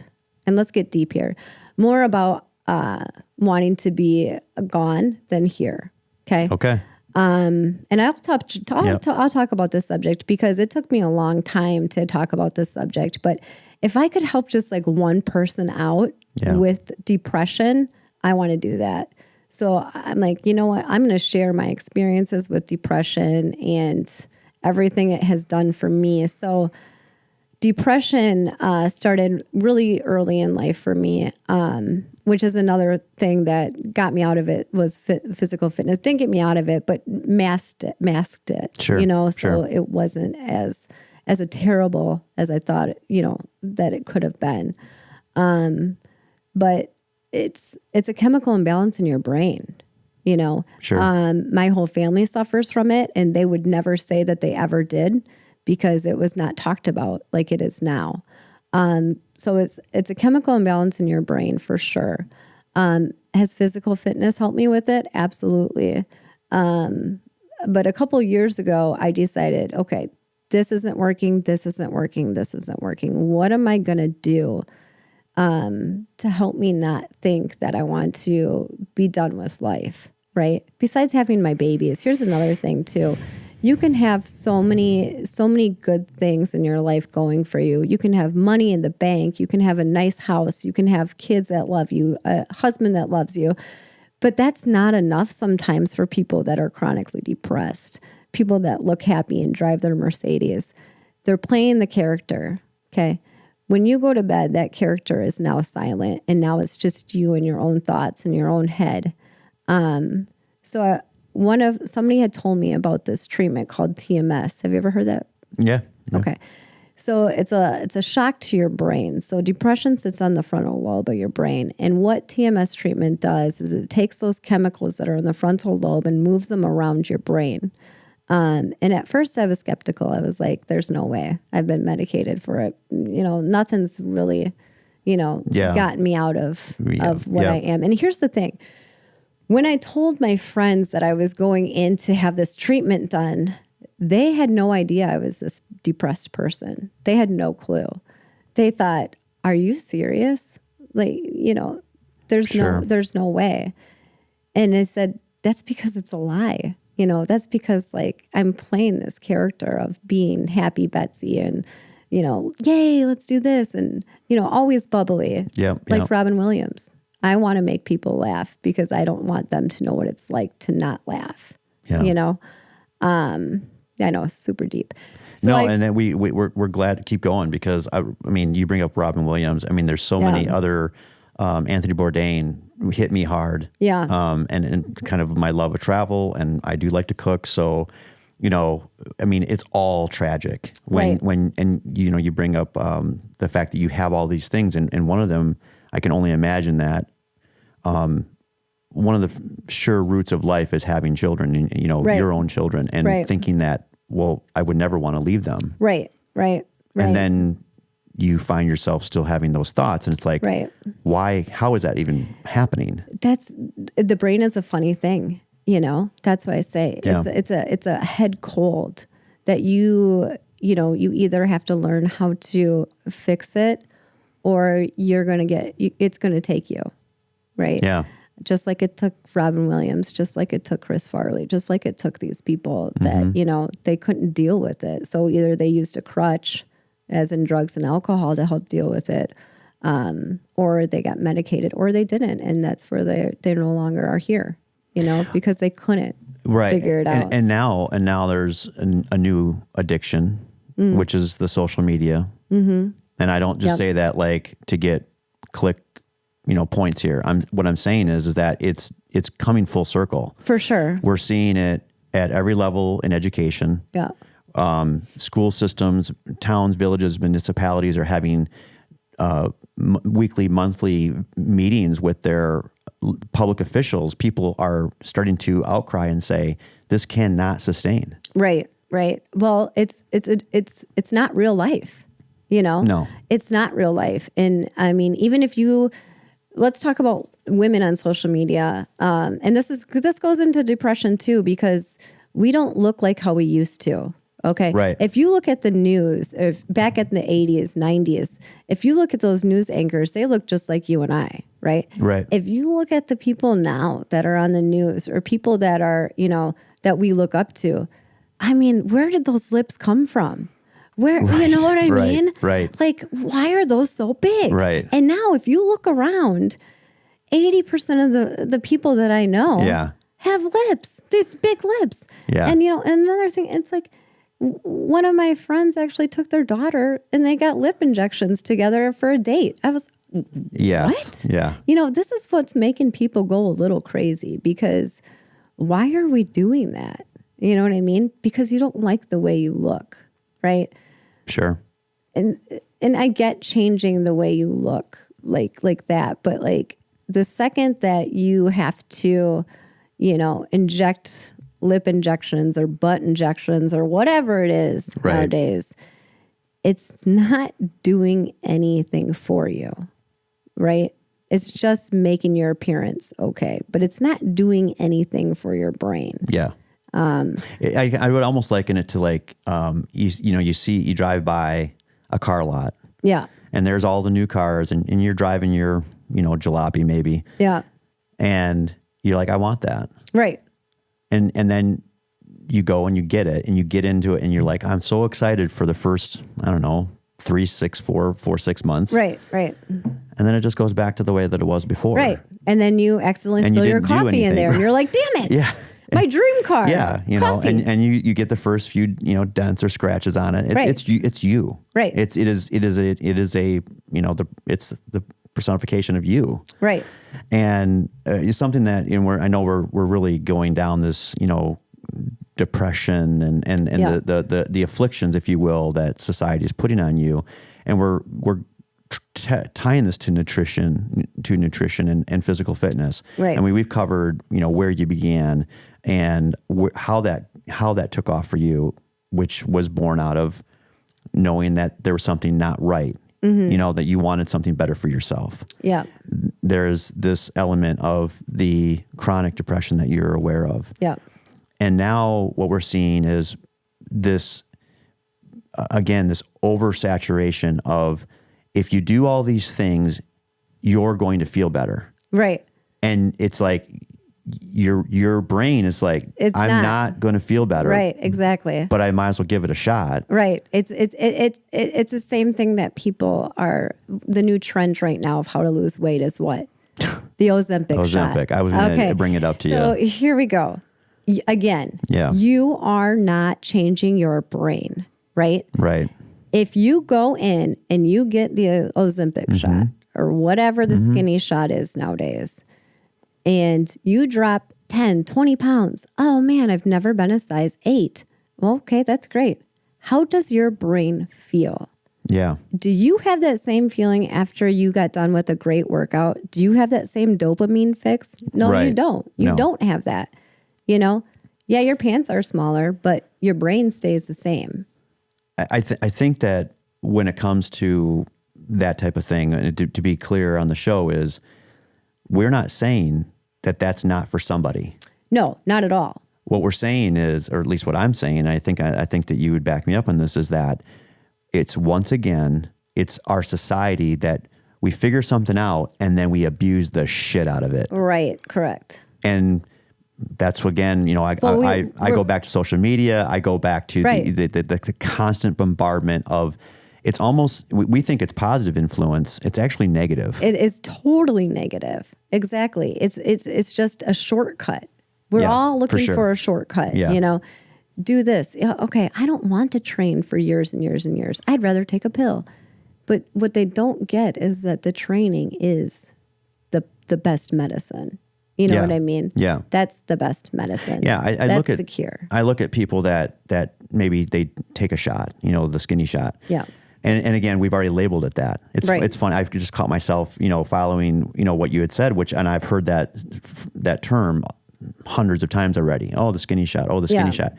and let's get deep here, more about wanting to be gone than here. Okay. And I'll talk about this subject because it took me a long time to talk about this subject. But if I could help just like one person out with depression, I want to do that. So I'm like, you know what? I'm going to share my experiences with depression and everything it has done for me. So depression started really early in life for me, which is another thing that got me out of it was physical fitness. Didn't get me out of it, but masked it. Sure. So it wasn't as terrible as I thought, that it could have been. But it's a chemical imbalance in your brain, Sure. My whole family suffers from it, and they would never say that they ever did because it was not talked about like it is now. So it's a chemical imbalance in your brain for sure. Has physical fitness helped me with it? Absolutely. But a couple years ago, I decided, okay, this isn't working. What am I going to do to help me not think that I want to be done with life, right? Besides having my babies, here's another thing too. You can have so many good things in your life going for you. You can have money in the bank. You can have a nice house. You can have kids that love you, a husband that loves you. But that's not enough sometimes for people that are chronically depressed, people that look happy and drive their Mercedes. They're playing the character, okay? When you go to bed, that character is now silent, and now it's just you and your own thoughts in your own head. Somebody had told me about this treatment called TMS. Have you ever heard that? Yeah. Okay. So it's a shock to your brain. So depression sits on the frontal lobe of your brain. And what TMS treatment does is it takes those chemicals that are in the frontal lobe and moves them around your brain. And at first I was skeptical. I was like, there's no way. I've been medicated for it. Nothing's really, gotten me out of what I am. And here's the thing. When I told my friends that I was going in to have this treatment done, they had no idea I was this depressed person. They had no clue. They thought, are you serious? Like, there's no way. And I said, that's because it's a lie. That's because like I'm playing this character of being happy Betsy and, yay, let's do this. And, always bubbly, like Robin Williams. I want to make people laugh because I don't want them to know what it's like to not laugh. Yeah. I know it's super deep. So and then we're glad to keep going because I mean, you bring up Robin Williams. I mean, there's so many other, Anthony Bourdain hit me hard. Yeah. And kind of my love of travel, and I do like to cook. So, I mean, it's all tragic when you bring up the fact that you have all these things, and one of them, I can only imagine that one of the sure roots of life is having children, and your own children, and thinking that, well, I would never want to leave them. Right. And then you find yourself still having those thoughts, and it's like, why? How is that even happening? The brain is a funny thing. That's why I say it's a head cold that you either have to learn how to fix it, or it's going to take you, right? Yeah. Just like it took Robin Williams, just like it took Chris Farley, just like it took these people that, they couldn't deal with it. So either they used a crutch, as in drugs and alcohol, to help deal with it, or they got medicated, or they didn't. And that's where they no longer are here, because they couldn't figure it out. And now there's a new addiction, which is the social media. Mm-hmm. And I don't just say that like to get click points here. What I'm saying is that it's coming full circle. For sure. We're seeing it at every level in education. Yeah. School systems, towns, villages, municipalities are having weekly, monthly meetings with their public officials. People are starting to outcry and say, this cannot sustain. Right. Well, it's not real life. No, it's not real life. And I mean, even if let's talk about women on social media. And this goes into depression too, because we don't look like how we used to. Okay. Right. If you look at the news, back in the 80s, 90s, if you look at those news anchors, they look just like you and I, right? Right. If you look at the people now that are on the news, or people that are, that we look up to, I mean, where did those lips come from? Where, you know what I mean? Right. Like, why are those so big? Right. And now if you look around, 80% of the people that I know have lips, these big lips. Yeah. And, and another thing, it's like, one of my friends actually took their daughter and they got lip injections together for a date. I was, what? Yeah. This is what's making people go a little crazy, because why are we doing that? You know what I mean? Because you don't like the way you look, right? Sure. And I get changing the way you look like that, but like the second that you have to, inject lip injections or butt injections or whatever it is nowadays, it's not doing anything for you, right? It's just making your appearance okay, but it's not doing anything for your brain. Yeah. I would almost liken it to like, you drive by a car lot. Yeah. And there's all the new cars, and you're driving your, jalopy maybe. Yeah. And you're like, I want that. Right. And then you go and you get it, and you get into it, and you're like, I'm so excited for the first, I don't know, 6 months. Right. And then it just goes back to the way that it was before. Right. And then you accidentally spill your coffee in there, and you're like, damn it. Yeah. My dream car. Yeah. And you get the first few, dents or scratches on it. It's you. Right. It is the personification of you. Right. And it's something that, I know we're really going down this, depression and the afflictions, if you will, that society is putting on you. And we're tying this to nutrition and physical fitness. Right. And we've covered, where you began and how that took off for you, which was born out of knowing that there was something not right. Mm-hmm. That you wanted something better for yourself. Yeah. There's this element of the chronic depression that you're aware of. Yeah. And now what we're seeing is this, again, this oversaturation of, if you do all these things, you're going to feel better. Right. And it's like, your brain is like, I'm not going to feel better. Right, exactly. But I might as well give it a shot. Right. It's the same thing that people are, the new trend right now of how to lose weight is what? The Ozempic shot. I was going to bring it up to you. So here we go. Again, you are not changing your brain, right? Right. If you go in and you get the Ozempic shot, or whatever the skinny shot is nowadays, and you drop 10, 20 pounds. Oh man, I've never been a size 8. Well, okay, that's great. How does your brain feel? Yeah. Do you have that same feeling after you got done with a great workout? Do you have that same dopamine fix? No, you don't. You don't have that. You know? Yeah, your pants are smaller, but your brain stays the same. I think that when it comes to that type of thing, to be clear on the show is we're not saying that that's not for somebody. No, not at all. What we're saying is, or at least what I'm saying, I think that you would back me up on this, is that it's once again, it's our society that we figure something out and then we abuse the shit out of it. Right, correct. And that's again, you know, I go back to social media. I go back to the constant bombardment of. It's almost, we think it's positive influence. It's actually negative. It is totally negative. Exactly. It's just a shortcut. We're all looking for a shortcut. Yeah. You know, do this. Okay, I don't want to train for years and years and years. I'd rather take a pill. But what they don't get is that the training is the best medicine. You know what I mean? Yeah. That's the best medicine. Yeah. That's the cure. I look at people that maybe they take a shot, you know, the skinny shot. Yeah. And again, we've already labeled it that. It's fun. I've just caught myself, you know, following, you know, what you had said, and I've heard that term hundreds of times already. Oh, the skinny shot. Oh, the skinny shot.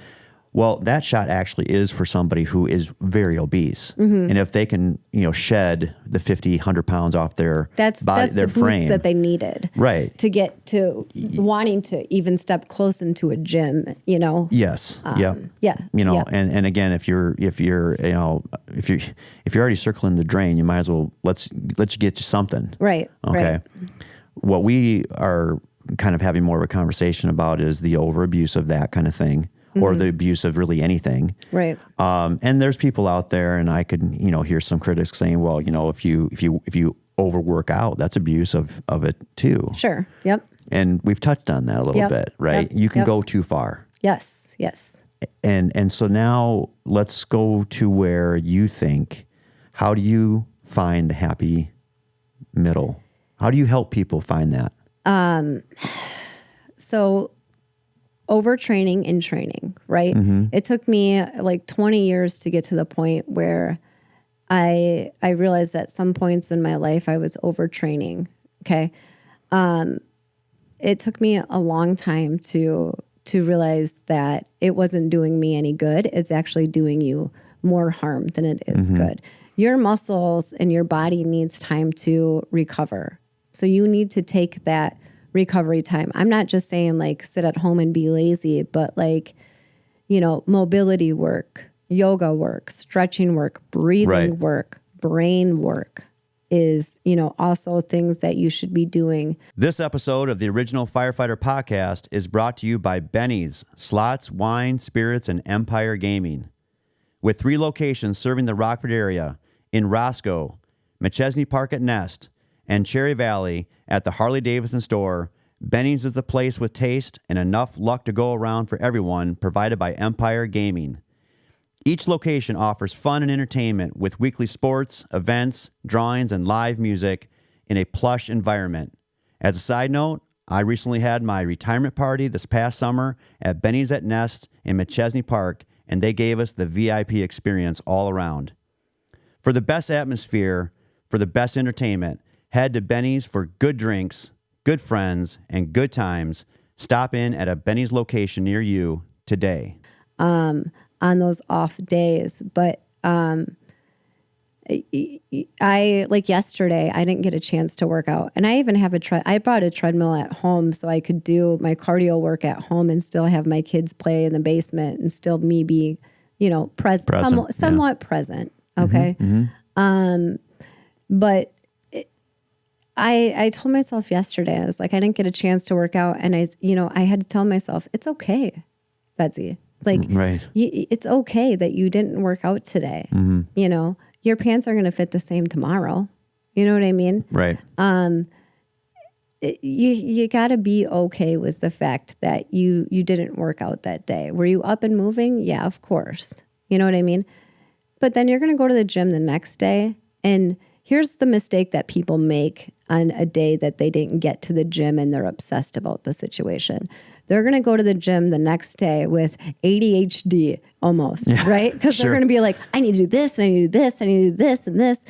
Well, that shot actually is for somebody who is very obese. And if they can, you know, shed the 50, 100 pounds off their body, their the frame. boost that they needed. Right. To get to wanting to even step close into a gym, you know? Yes. Yeah. You know, and again, if you're already circling the drain, you might as well, let's get you something. Right. Okay. Right. What we are kind of having more of a conversation about is the over abuse of that kind of thing. Or the abuse of really anything. Right. And there's people out there, and I could, you know, hear some critics saying, well, you know, if you overwork out, that's abuse of it too. Sure. Yep. And we've touched on that a little bit, right? Yep. You can go too far. Yes. Yes. And so now let's go to where you think, how do you find the happy middle? How do you help people find that? So overtraining and training, right? It took me like 20 years to get to the point where I realized at some points in my life I was overtraining. Okay. It took me a long time to realize that it wasn't doing me any good. It's actually doing you more harm than it is good. Your muscles and your body needs time to recover. So you need to take that recovery time. I'm not just saying like sit at home and be lazy, but like, you know, mobility work, yoga work, stretching work, breathing work, brain work is, you know, also things that you should be doing. This episode of the original Firefighter podcast is brought to you by Benny's Slots, Wine, Spirits, and Empire Gaming. With 3 locations serving the Rockford area in Roscoe, McChesney Park at Nest, and Cherry Valley at the Harley-Davidson store, Benny's is the place with taste and enough luck to go around for everyone, provided by Empire Gaming. Each location offers fun and entertainment with weekly sports, events, drawings, and live music in a plush environment. As a side note, I recently had my retirement party this past summer at Benny's at Nest in McChesney Park, and they gave us the VIP experience all around. For the best atmosphere, for the best entertainment, head to Benny's for good drinks, good friends, and good times. Stop in at a Benny's location near you today. On those off days. But I like yesterday, I didn't get a chance to work out. And I even have I brought a treadmill at home so I could do my cardio work at home and still have my kids play in the basement and still me be, you know, somewhat present. Okay. But I told myself yesterday, I was like, I didn't get a chance to work out. And I had to tell myself, it's okay, Betsy. Like, it's okay that you didn't work out today. You know, your pants are going to fit the same tomorrow. You know what I mean? Right. You got to be okay with the fact that you didn't work out that day. Were you up and moving? Yeah, of course. You know what I mean? But then you're going to go to the gym the next day and here's the mistake that people make on a day that they didn't get to the gym and they're obsessed about the situation. They're going to go to the gym the next day with ADHD almost, right? Because they're going to be like, I need to do this, and I need to do this, I need to do this and this.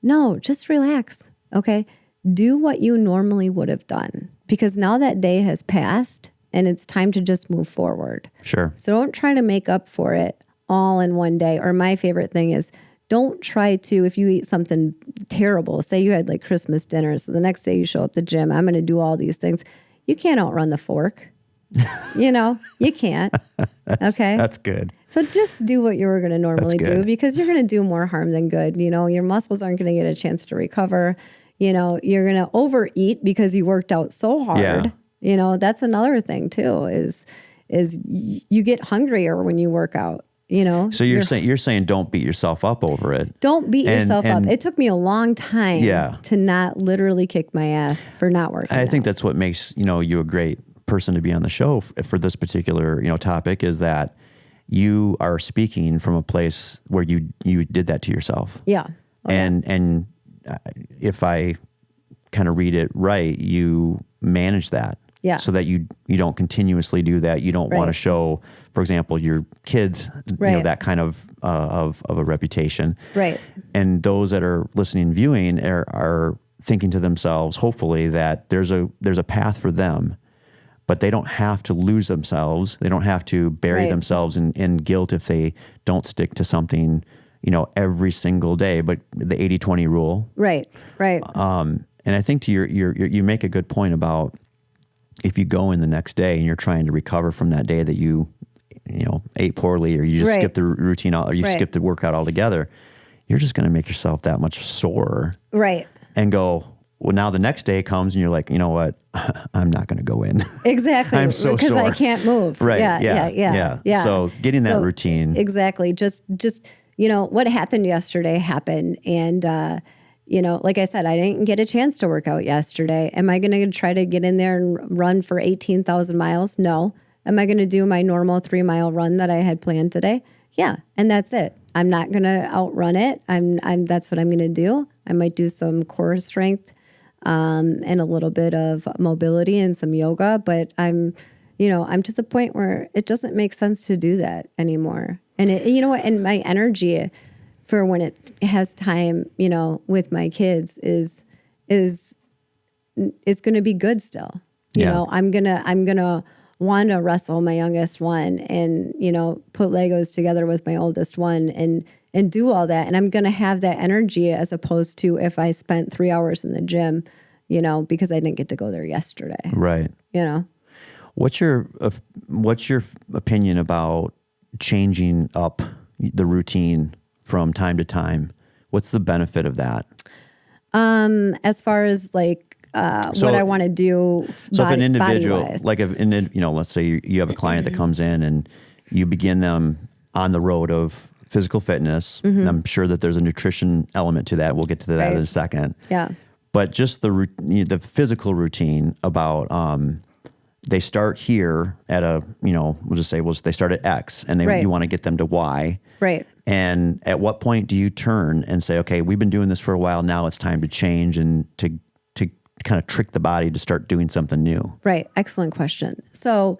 No, just relax, okay? Do what you normally would have done, because now that day has passed and it's time to just move forward. Sure. So don't try to make up for it all in one day. Or my favorite thing is, don't try to, if you eat something terrible, say you had like Christmas dinner, so the next day you show up to the gym, I'm going to do all these things. You can't outrun the fork. You can't. Okay. That's good. So just do what you were going to normally do, because you're going to do more harm than good. Your muscles aren't going to get a chance to recover. You're going to overeat because you worked out so hard. Yeah. That's another thing too, is you get hungrier when you work out. So you're saying don't beat yourself up over it. Don't beat yourself up. It took me a long time to not literally kick my ass for not working out. I think that's what makes, you a great person to be on the show for this particular, topic, is that you are speaking from a place where you did that to yourself. Yeah. Okay. And if I kind of read it right, you manage that. Yeah. So that you don't continuously do that. You don't want to show, for example, your kids, that kind of a reputation. Right. And those that are listening and viewing are thinking to themselves, hopefully, that there's a path for them, but they don't have to lose themselves. They don't have to bury themselves in guilt if they don't stick to something, every single day. But the 80-20 rule. Right. Right. And I think you make a good point about, if you go in the next day and you're trying to recover from that day that you ate poorly, or you just skip the routine, or you skip the workout altogether, you're just going to make yourself that much sore. Right. And go, well, now the next day comes and you're like, you know what? I'm not going to go in. Exactly. I'm so sore. Because I can't move. Right. Yeah. So getting that routine. Exactly. Just what happened yesterday happened. And, like I said, I didn't get a chance to work out yesterday. Am I going to try to get in there and run for 18,000 miles? No. Am I going to do my normal 3-mile run that I had planned today? Yeah. And that's it. I'm not going to outrun it. That's what I'm going to do. I might do some core strength, and a little bit of mobility and some yoga, but I'm to the point where it doesn't make sense to do that anymore. And and my energy for when it has time, with my kids is going to be good still. I'm going to want to wrestle my youngest one and, put Legos together with my oldest one and do all that. And I'm going to have that energy, as opposed to if I spent 3 hours in the gym, because I didn't get to go there yesterday. Right. What's your opinion about changing up the routine from time to time? What's the benefit of that? As far as what I want to do. So if an individual, let's say you have a client that comes in and you begin them on the road of physical fitness. Mm-hmm. I'm sure that there's a nutrition element to that. We'll get to that in a second. Yeah. But just the physical routine about, they start here at we'll just say, they start at X and you want to get them to Y. Right. And at what point do you turn and say, okay, we've been doing this for a while, now it's time to change and to kind of trick the body to start doing something new? Right. Excellent question. So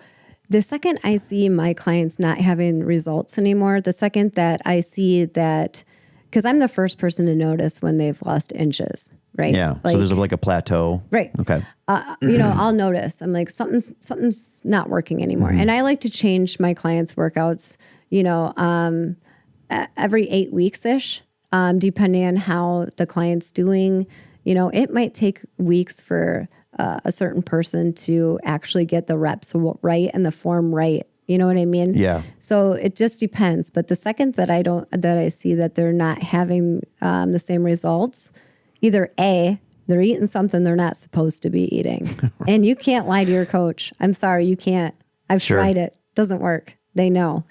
the second I see my clients not having results anymore, the second that I see that, because I'm the first person to notice when they've lost inches, right? Yeah. So there's a plateau. Right. Okay. I'll notice. I'm like, something's not working anymore. Mm-hmm. And I like to change my clients' workouts, every 8 weeks-ish, depending on how the client's doing. It might take weeks for a certain person to actually get the reps right and the form right. You know what I mean? Yeah. So it just depends. But the second that I see that they're not having the same results, either A, they're eating something they're not supposed to be eating. And you can't lie to your coach. I'm sorry, you can't. I've tried it. Doesn't work. They know.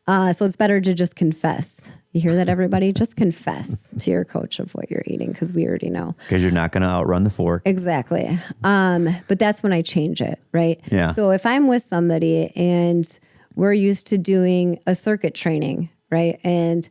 So it's better to just confess. You hear that, everybody? Just confess to your coach of what you're eating, because we already know. Because you're not going to outrun the fork. Exactly. But that's when I change it, right? Yeah. So if I'm with somebody and we're used to doing a circuit training, right? And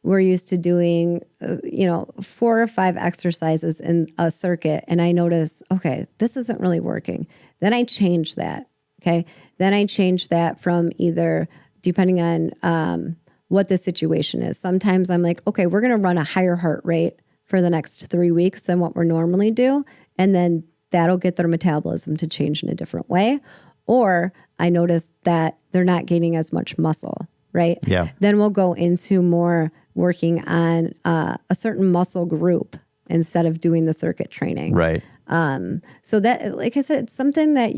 we're used to doing, 4 or 5 exercises in a circuit. And I notice, okay, this isn't really working. Then I change that. Okay. Then I change that from either depending on what the situation is. Sometimes I'm like, okay, we're going to run a higher heart rate for the next 3 weeks than what we're normally do. And then that'll get their metabolism to change in a different way. Or I notice that they're not gaining as much muscle, right? Yeah. Then we'll go into more working on a certain muscle group instead of doing the circuit training. Right. So that, like I said, it's something that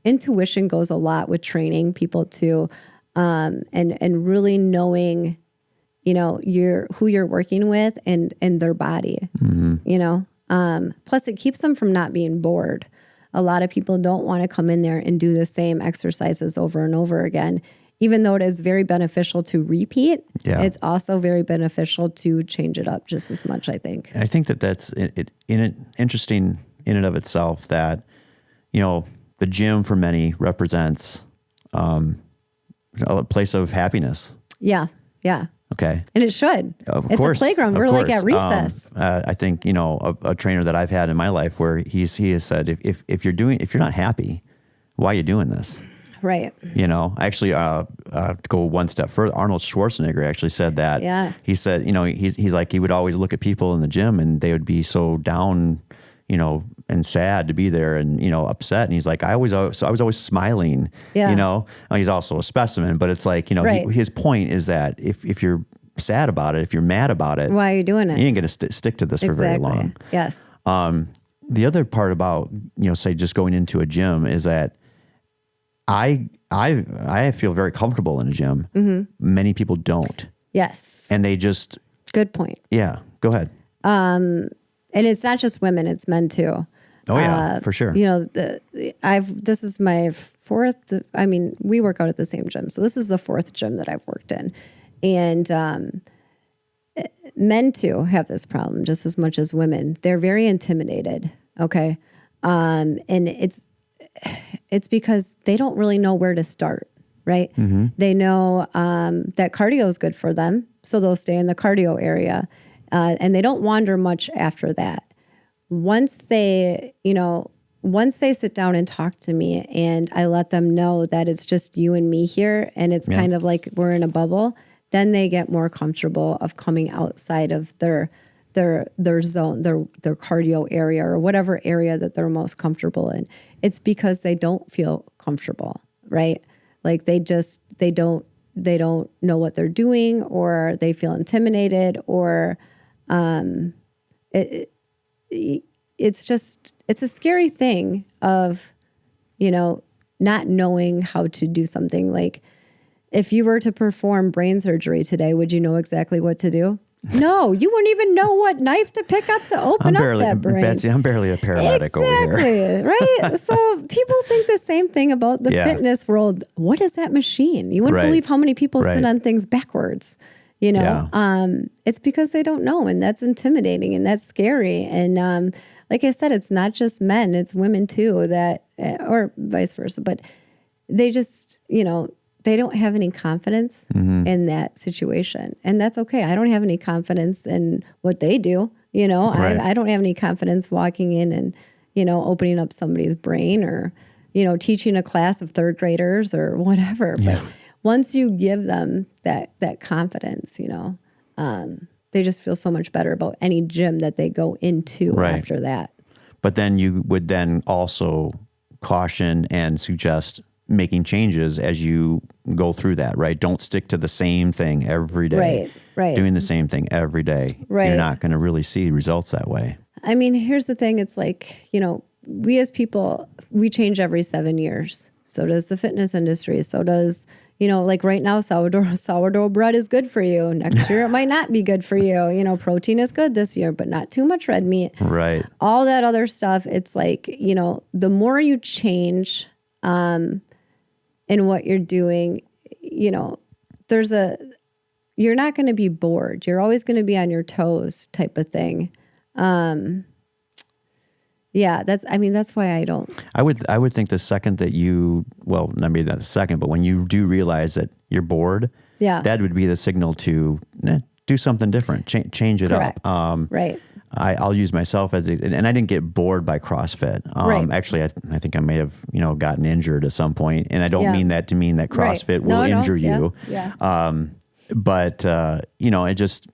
intuition goes a lot with training people to, and really knowing, who you're working with and their body, plus it keeps them from not being bored. A lot of people don't want to come in there and do the same exercises over and over again. Even though it is very beneficial to repeat, it's also very beneficial to change it up just as much, I think. I think that's interesting in and of itself that, the gym for many represents a place of happiness. Yeah, yeah. Okay. And it should. Of course. It's a playground. We're like at recess. I think, a trainer that I've had in my life where he has said, if you're not happy, why are you doing this? Right. Actually, to go one step further, Arnold Schwarzenegger actually said that. Yeah. He said, he's like, he would always look at people in the gym and they would be so down, and sad to be there and, upset. And he's like, I was always smiling, he's also a specimen, but it's like, right. his point is that if you're sad about it, if you're mad about it, why are you doing it? You ain't going to stick to this for very long. Yes. The other part about, say just going into a gym is that I feel very comfortable in a gym. Mm-hmm. Many people don't. Yes. And they just. Good point. Yeah. Go ahead. And it's not just women, it's men too. Oh yeah, for sure. This is my 4th, we work out at the same gym. So this is the 4th gym that I've worked in. And men too have this problem just as much as women. They're very intimidated. Okay. And it's because they don't really know where to start, right? Mm-hmm. They know that cardio is good for them. So they'll stay in the cardio area. And they don't wander much after that. Once they sit down and talk to me and I let them know that it's just you and me here and it's kind of like we're in a bubble, then they get more comfortable of coming outside of their zone, their cardio area or whatever area that they're most comfortable in. It's because they don't feel comfortable, right? Like they don't know what they're doing or they feel intimidated or it's a scary thing of, not knowing how to do something. Like if you were to perform brain surgery today, would you know exactly what to do? No, you wouldn't even know what knife to pick up to open up that brain. Betsy, I'm barely a paramedic over here. Right? So people think the same thing about the fitness world. What is that machine? You wouldn't believe how many people sit on things backwards. It's because they don't know, and that's intimidating and that's scary. And like I said, it's not just men, it's women too that, or vice versa, but they just, they don't have any confidence in that situation. And that's okay. I don't have any confidence in what they do. I don't have any confidence walking in and, opening up somebody's brain or, teaching a class of 3rd graders or whatever. Yeah. But once you give them that confidence, they just feel so much better about any gym that they go into after that. But then you would then also caution and suggest making changes as you go through that, right? Don't stick to the same thing every day. Right. Doing the same thing every day. Right. You're not going to really see results that way. Here's the thing. It's like, we as people, we change every 7 years. So does the fitness industry. So does, like right now, sourdough bread is good for you. Next year, it might not be good for you. Protein is good this year, but not too much red meat. Right. All that other stuff. It's like, the more you change in what you're doing, you're not going to be bored. You're always going to be on your toes type of thing. That's why I don't. I would think the second that maybe not the second, but when you do realize that you're bored, that would be the signal to do do something different, change it Correct. up. Right. I'll use myself and I didn't get bored by CrossFit. Right. Actually, I think I may have, gotten injured at some point, and I don't mean that to mean that CrossFit will injure you. Yeah. But it just,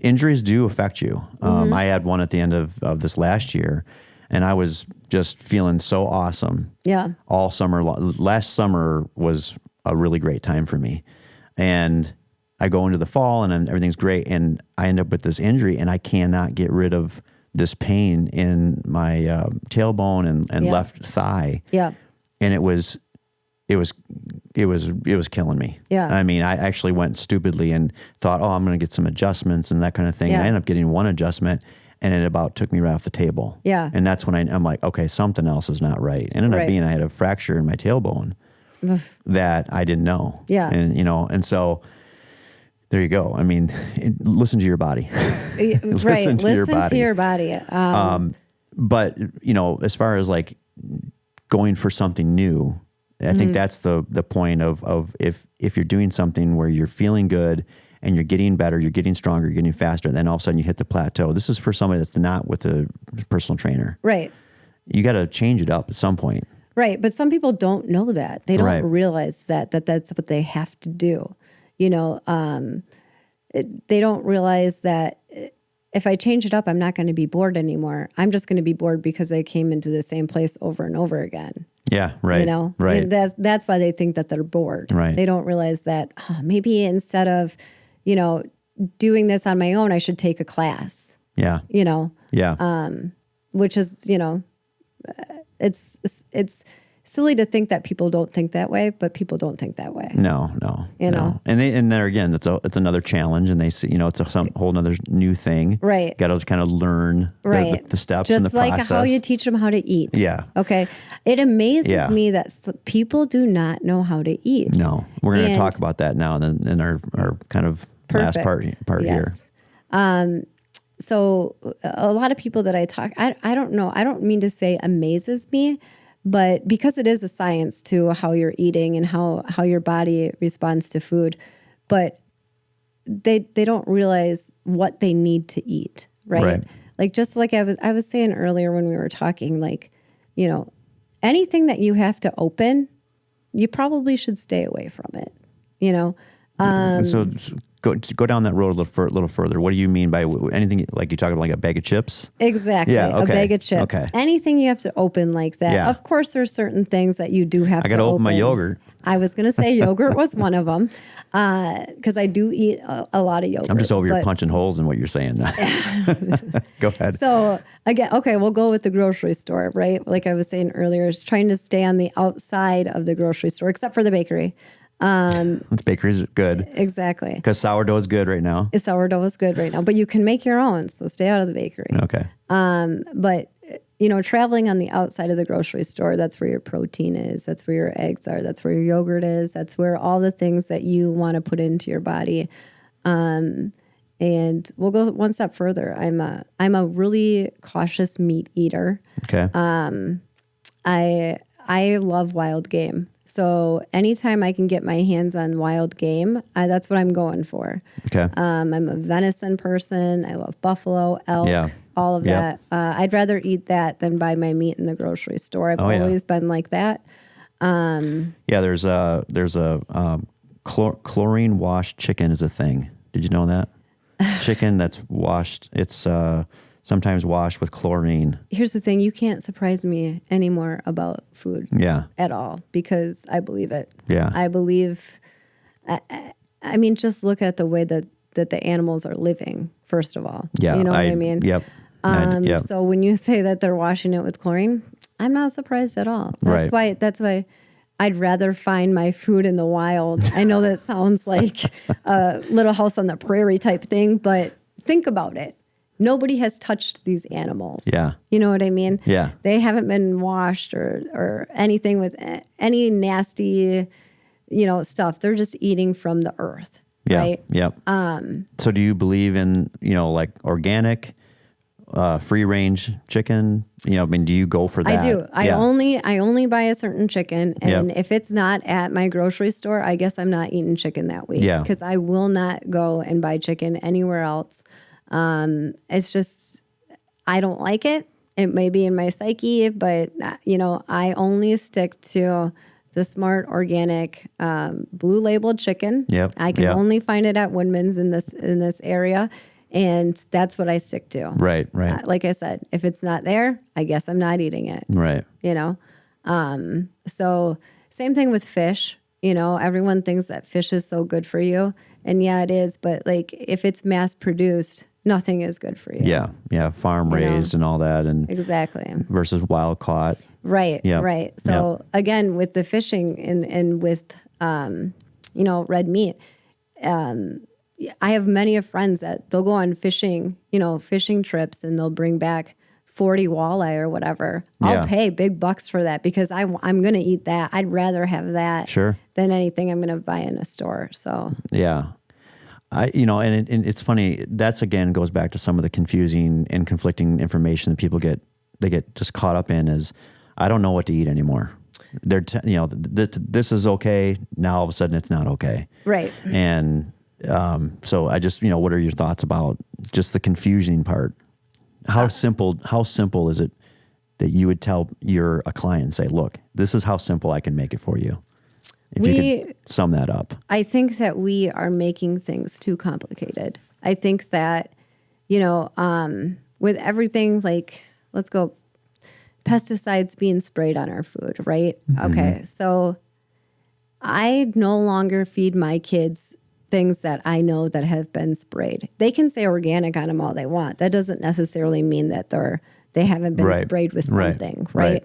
injuries do affect you. I had one at the end of this last year, and I was just feeling so awesome. Yeah. All summer. Last summer was a really great time for me. And I go into the fall and everything's great. And I end up with this injury, and I cannot get rid of this pain in my tailbone and left thigh. Yeah. And it was killing me. Yeah. I mean, I actually went stupidly and thought, I'm going to get some adjustments and that kind of thing. Yeah. And I ended up getting one adjustment, and it about took me right off the table. Yeah. And that's when I'm like, okay, something else is not right. It ended up being I had a fracture in my tailbone that I didn't know. Yeah. And, and so there you go. I mean, listen to your body. Listen to your body. But, as far as like going for something new, I think that's the point of if you're doing something where you're feeling good and you're getting better, you're getting stronger, you're getting faster, and then all of a sudden you hit the plateau. This is for somebody that's not with a personal trainer. Right. You got to change it up at some point. Right. But some people don't know that. They don't realize that that's what they have to do. They don't realize that if I change it up, I'm not going to be bored anymore. I'm just going to be bored because I came into the same place over and over again. Yeah, right. Right. And that's why they think that they're bored. Right. They don't realize that maybe instead of, doing this on my own, I should take a class. Yeah. Yeah. Which is, it's silly to think that people don't think that way, but people don't think that way. No. know? And there again, it's another challenge, and they see, it's a whole nother new thing. Right. Got to kind of learn the steps and the process. Just like how you teach them how to eat. Yeah. Okay. It amazes me that people do not know how to eat. No. We're going to talk about that now in our kind of last part here. So a lot of people that I talk, I don't know, I don't mean to say amazes me, but because it is a science to how you're eating and how your body responds to food, but they don't realize what they need to eat, right? Like just like I was saying earlier when we were talking, like, anything that you have to open, you probably should stay away from it, So go down that road a little further. What do you mean by anything like you talk about, like a bag of chips? Exactly. Yeah, okay. A bag of chips. Okay. Anything you have to open like that. Yeah. Of course, there's certain things that you do have to open. I got to open my yogurt. I was going to say yogurt was one of them because I do eat a lot of yogurt. I'm just over here punching holes in what you're saying. Go ahead. So again, okay, we'll go with the grocery store, right? Like I was saying earlier, is trying to stay on the outside of the grocery store, except for the bakery. The bakery's good. Exactly. Because sourdough is good right now. Sourdough is good right now, but you can make your own, so stay out of the bakery. Okay. But traveling on the outside of the grocery store, that's where your protein is. That's where your eggs are. That's where your yogurt is. That's where all the things that you want to put into your body. And we'll go one step further. I'm a really cautious meat eater. Okay. I love wild game. So anytime I can get my hands on wild game, that's what I'm going for. Okay. I'm a venison person. I love buffalo, elk, all of that. I'd rather eat that than buy my meat in the grocery store. I've always been like that. There's a chlorine washed chicken is a thing. Did you know that? Chicken that's washed, it's sometimes washed with chlorine. Here's the thing. You can't surprise me anymore about food at all because I believe it. Yeah. I believe, I mean, just look at the way that the animals are living, first of all. Yeah. You know what I mean? Yep. So when you say that they're washing it with chlorine, I'm not surprised at all. That's why I'd rather find my food in the wild. I know that sounds like a Little House on the Prairie type thing, but think about it. Nobody has touched these animals. Yeah. You know what I mean? Yeah. They haven't been washed or anything with any nasty, stuff. They're just eating from the earth. Yeah. Right? Yep. So do you believe in, like organic free range chicken? I mean, do you go for that? I do. I only buy a certain chicken, and if it's not at my grocery store, I guess I'm not eating chicken that week. Yeah. Because I will not go and buy chicken anywhere else. It's just, I don't like it. It may be in my psyche, but I only stick to the Smart Organic blue labeled chicken. Yep. I can only find it at Woodman's in this area, and that's what I stick to. Right. Like I said, if it's not there, I guess I'm not eating it. Right. So same thing with fish. Everyone thinks that fish is so good for you, and yeah, it is. But like, if it's mass produced, nothing is good for you. Yeah. Farm raised and all that, and exactly versus wild caught. Right. Right. So again, with the fishing and with red meat, I have many of friends that they'll go on fishing trips, and they'll bring back 40 walleye or whatever. I'll pay big bucks for that because I'm going to eat that. I'd rather have that than anything I'm going to buy in a store. So yeah. And it's funny. That's again goes back to some of the confusing and conflicting information that people get just caught up in. Is I don't know what to eat anymore. They're this is okay. Now all of a sudden it's not okay. Right. And so I just what are your thoughts about just the confusing part? How simple is it that you would tell a client and say, look, this is how simple I can make it for you? If you could sum that up. I think that we are making things too complicated. I think that, with everything, like, let's go, pesticides being sprayed on our food, right? Mm-hmm. Okay, so I no longer feed my kids things that I know that have been sprayed. They can say organic on them all they want. That doesn't necessarily mean that they haven't been sprayed with something, right?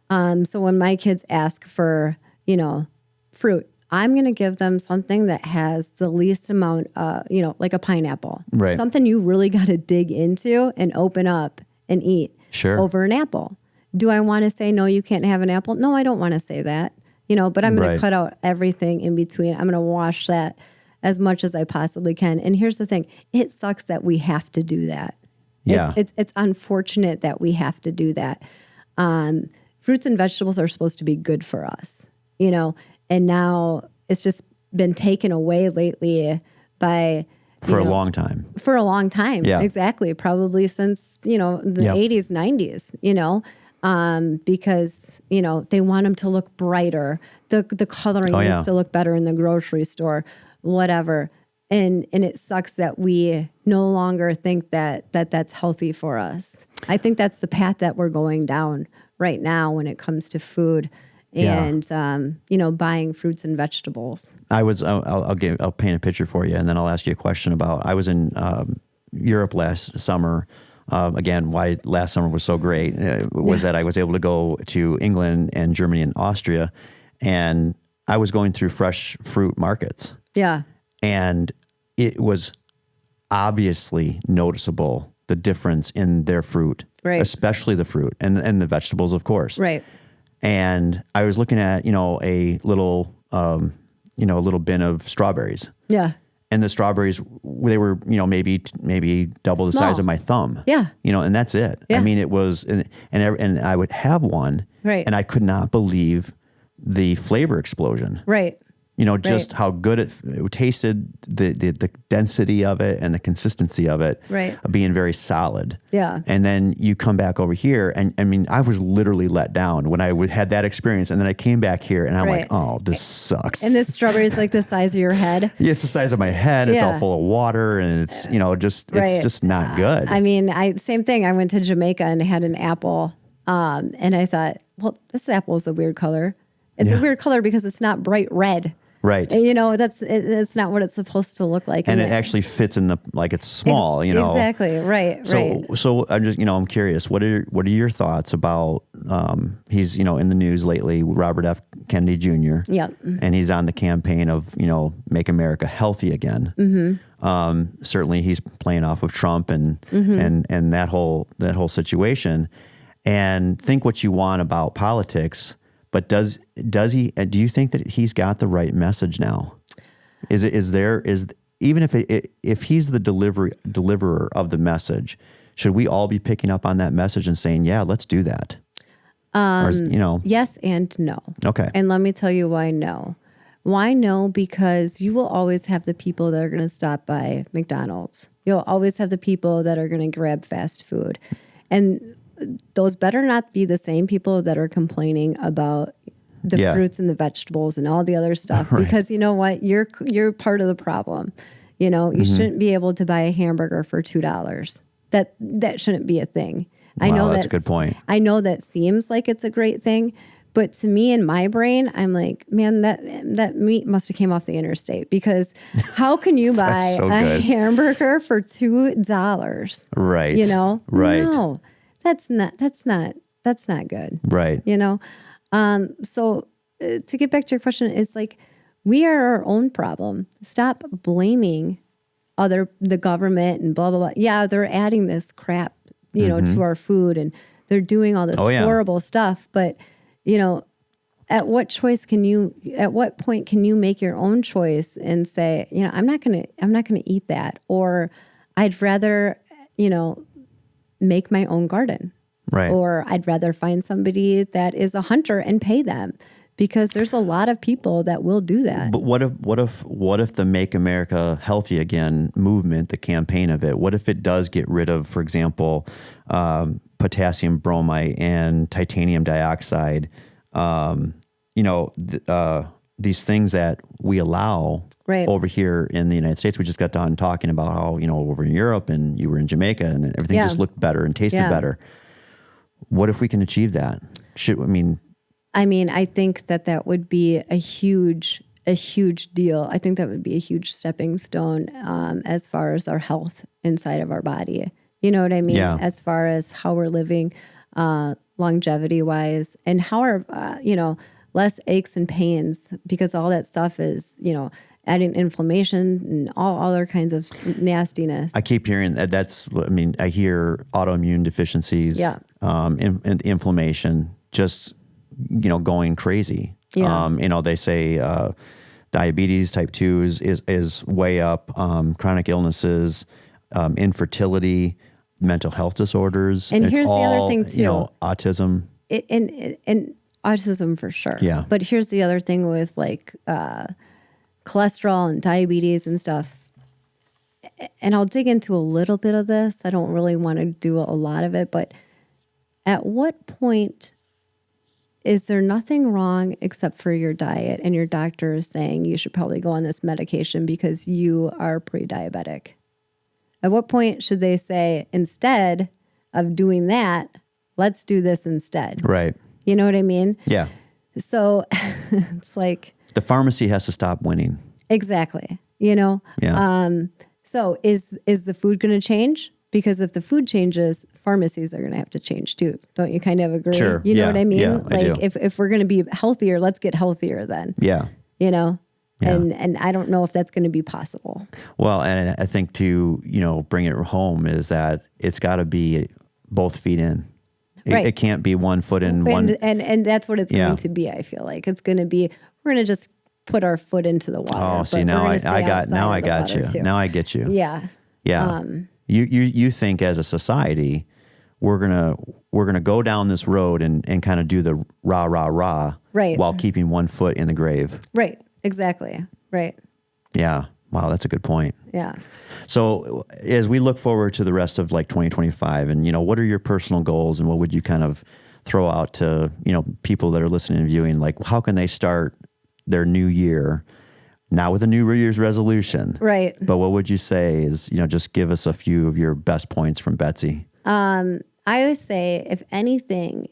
So when my kids ask for, fruit, I'm going to give them something that has the least amount, like a pineapple. Right. Something you really got to dig into and open up and eat over an apple. Do I want to say, no, you can't have an apple? No, I don't want to say that, but I'm going to cut out everything in between. I'm going to wash that as much as I possibly can. And here's the thing. It sucks that we have to do that. Yeah. It's unfortunate that we have to do that. Fruits and vegetables are supposed to be good for us, and now it's just been taken away lately by... For a long time. For a long time. Yeah. Exactly. Probably since, the 80s, 90s, because, they want them to look brighter. The coloring needs to look better in the grocery store, whatever. And it sucks that we no longer think that that's healthy for us. I think that's the path that we're going down right now when it comes to food and, buying fruits and vegetables. I'll paint a picture for you, and then I'll ask you a question about, I was in Europe last summer. Again, why last summer was so great was that I was able to go to England and Germany and Austria, and I was going through fresh fruit markets. Yeah. And it was obviously noticeable, the difference in their fruit, especially the fruit and the vegetables, of course. Right. And I was looking at, a little bin of strawberries. Yeah. And the strawberries, they were, maybe double the size of my thumb. Yeah. And that's it. Yeah. I mean, it was, and I would have one. Right. And I could not believe the flavor explosion. Right. Just how good it tasted, the density of it and the consistency of it being very solid. Yeah. And then you come back over here, and I mean, I was literally let down when I had that experience. And then I came back here and I'm like, oh, this sucks. And this strawberry is like the size of your head. Yeah, it's the size of my head. It's all full of water, and it's, it's just not good. I mean, same thing. I went to Jamaica and had an apple. And I thought, well, this apple is a weird color. It's a weird color because it's not bright red. Right. It's not what it's supposed to look like. And it actually fits in it's small, Exactly. Right. So I'm just, I'm curious, what are your thoughts about, he's, in the news lately, Robert F. Kennedy Jr. Yep. And he's on the campaign of, make America healthy again. Mm-hmm. Certainly he's playing off of Trump and that whole situation. And think what you want about politics, but do you think that he's got the right message now? Even if he's the deliverer of the message, should we all be picking up on that message and saying, yeah, let's do that? Or, Yes and no. Okay. And let me tell you why no. Why no? Because you will always have the people that are going to stop by McDonald's. You'll always have the people that are going to grab fast food. And those better not be the same people that are complaining about the fruits and the vegetables and all the other stuff. Right. Because you know what? You're part of the problem. You shouldn't be able to buy a hamburger for $2. That shouldn't be a thing. I know that's a good point. I know that seems like it's a great thing, but to me in my brain, I'm like, man, that meat must have came off the interstate, because how can you buy a hamburger for $2? Right. Right. No, that's not good. Right. So to get back to your question, it's like, we are our own problem. Stop blaming the government and blah, blah, blah. Yeah, they're adding this crap, to our food, and they're doing all this horrible stuff. But, at what point can you make your own choice and say, I'm not going to eat that, or I'd rather, make my own garden. Right. Or I'd rather find somebody that is a hunter and pay them, because there's a lot of people that will do that. But what if the Make America Healthy Again movement, the campaign of it, what if it does get rid of, for example, potassium bromide and titanium dioxide, these things that we allow over here in the United States? We just got done talking about how, over in Europe, and you were in Jamaica, and everything just looked better and tasted better. What if we can achieve that? I think that would be a huge deal. I think that would be a huge stepping stone as far as our health inside of our body. You know what I mean? Yeah. As far as how we're living longevity wise, and how our, less aches and pains, because all that stuff is, adding inflammation and all other kinds of nastiness. I keep hearing that. I hear autoimmune deficiencies, and inflammation, just, going crazy. Yeah. They say diabetes type 2 is way up, chronic illnesses, infertility, mental health disorders. And here's the other thing too. Autism. And autism for sure. Yeah. But here's the other thing with like cholesterol and diabetes and stuff. And I'll dig into a little bit of this. I don't really want to do a lot of it, but at what point is there nothing wrong except for your diet, and your doctor is saying you should probably go on this medication because you are pre-diabetic? At what point should they say, instead of doing that, let's do this instead? Right. You know what I mean? Yeah. So it's like, the pharmacy has to stop winning. exactly. Yeah. So is the food going to change? Because if the food changes, pharmacies are going to have to change too. Don't you kind of agree? Sure. You know what I mean? Yeah, like I do. if we're going to be healthier, let's get healthier then. Yeah. Yeah. Yeah. And I don't know if that's going to be possible. Well, and I think to, bring it home is that it's got to be both feet in. Right. It can't be one foot in, one. And that's what it's going to be. I feel like it's going to be, we're going to just put our foot into the water. Oh, see, now I got you. Too. Now I get you. Yeah. Yeah. You think as a society, we're gonna go down this road and kind of do the rah rah rah, right, while keeping one foot in the grave. Right. Exactly. Right. Yeah. Wow, that's a good point. Yeah. So as we look forward to the rest of like 2025, and what are your personal goals, and what would you kind of throw out to people that are listening and viewing? Like, how can they start their new year? Not with a New Year's resolution. Right. But what would you say is, just give us a few of your best points from Betsy. I would say, if anything,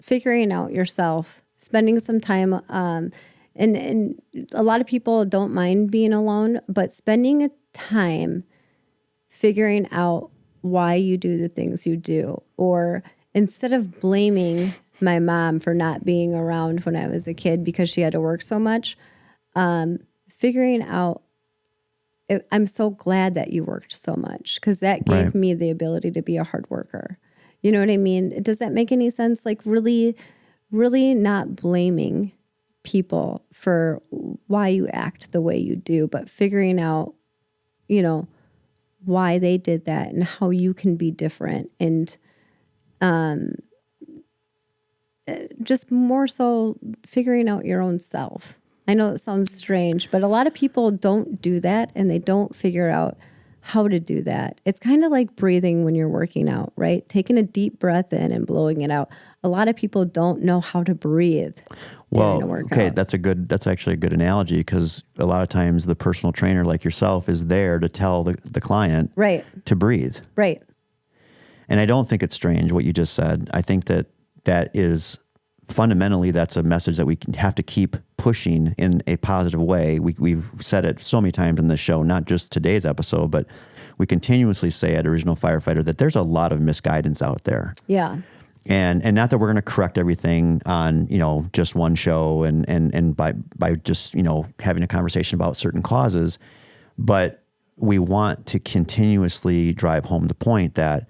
figuring out yourself, spending some time, and a lot of people don't mind being alone, but spending time figuring out why you do the things you do, or instead of blaming my mom for not being around when I was a kid because she had to work so much, figuring out, I'm so glad that you worked so much, because that gave me the ability to be a hard worker. You know what I mean? Does that make any sense? Like really, really not blaming people for why you act the way you do, but figuring out, why they did that and how you can be different, and just more so figuring out your own self. I know it sounds strange, but a lot of people don't do that, and they don't figure out how to do that. It's kind of like breathing when you're working out, right? Taking a deep breath in and blowing it out. A lot of people don't know how to breathe during a workout. Okay, that's actually a good analogy, because a lot of times the personal trainer like yourself is there to tell the client to breathe. Right. And I don't think it's strange what you just said. I think that is fundamentally, that's a message that we have to keep pushing in a positive way. We've said it so many times in this show, not just today's episode, but we continuously say at Original Firefighter that there's a lot of misguidance out there. Yeah. And not that we're going to correct everything on, just one show and by just, having a conversation about certain causes, but we want to continuously drive home the point that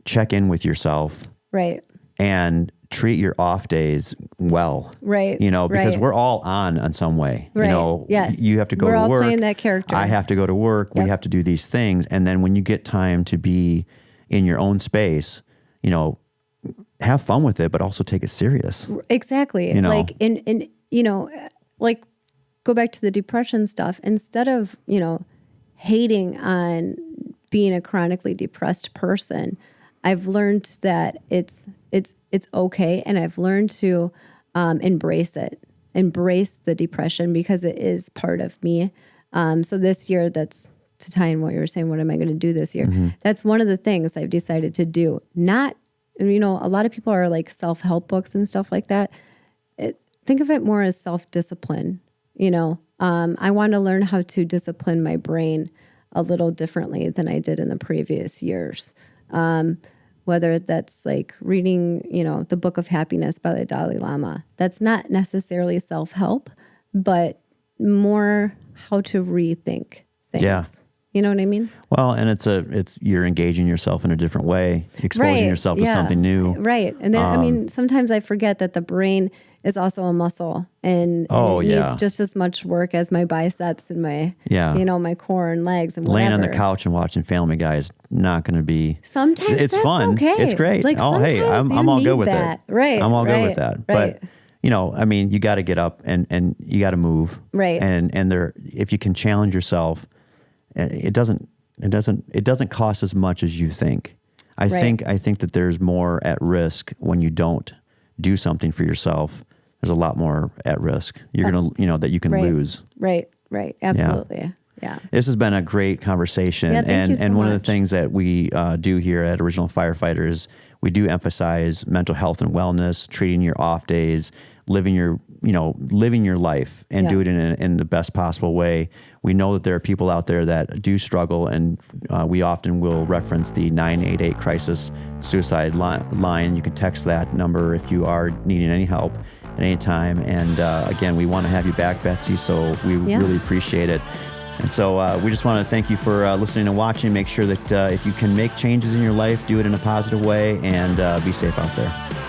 check in with yourself. Right. And treat your off days well. Right. Because we're all on some way. Right. Yes. You have to go we're to all work. Playing that character. I have to go to work. Yep. We have to do these things. And then when you get time to be in your own space, have fun with it, but also take it serious. Exactly. Like, like go back to the depression stuff. Instead of, hating on being a chronically depressed person, I've learned that it's okay, and I've learned to embrace the depression, because it is part of me. So this year, that's to tie in what you were saying. What am I going to do this year? Mm-hmm. That's one of the things I've decided to do. Not, a lot of people are like self-help books and stuff like that. Think of it more as self-discipline. I want to learn how to discipline my brain a little differently than I did in the previous years. Whether that's like reading, the Book of Happiness by the Dalai Lama. That's not necessarily self-help, but more how to rethink things. Yeah. You know what I mean? Well, and it's you're engaging yourself in a different way, exposing yourself to something new. Right. And then, sometimes I forget that the brain is also a muscle, and it needs just as much work as my biceps and my, my core and legs and whatever. Laying on the couch and watching Family Guy is not going to be. Sometimes it's that's fun. Okay. It's great. Like, hey, I'm all good with that. it. Right. I'm all good with that. Right. But you got to get up and you got to move. Right. And if you can challenge yourself, it doesn't cost as much as you think. I think that there's more at risk when you don't do something for yourself. There's a lot more at risk. You're going to, that you can lose. Right. Absolutely. Yeah. This has been a great conversation. Yeah, thank you so one much. of the things that we do here at Original Firefighter is we do emphasize mental health and wellness, treating your off days, living your life, and do it in the best possible way. We know that there are people out there that do struggle, and we often will reference the 988 crisis suicide line. You can text that number if you are needing any help at any time. And again, we want to have you back, Betsy, so we really appreciate it. And so we just want to thank you for listening and watching. Make sure that if you can make changes in your life, do it in a positive way, and be safe out there.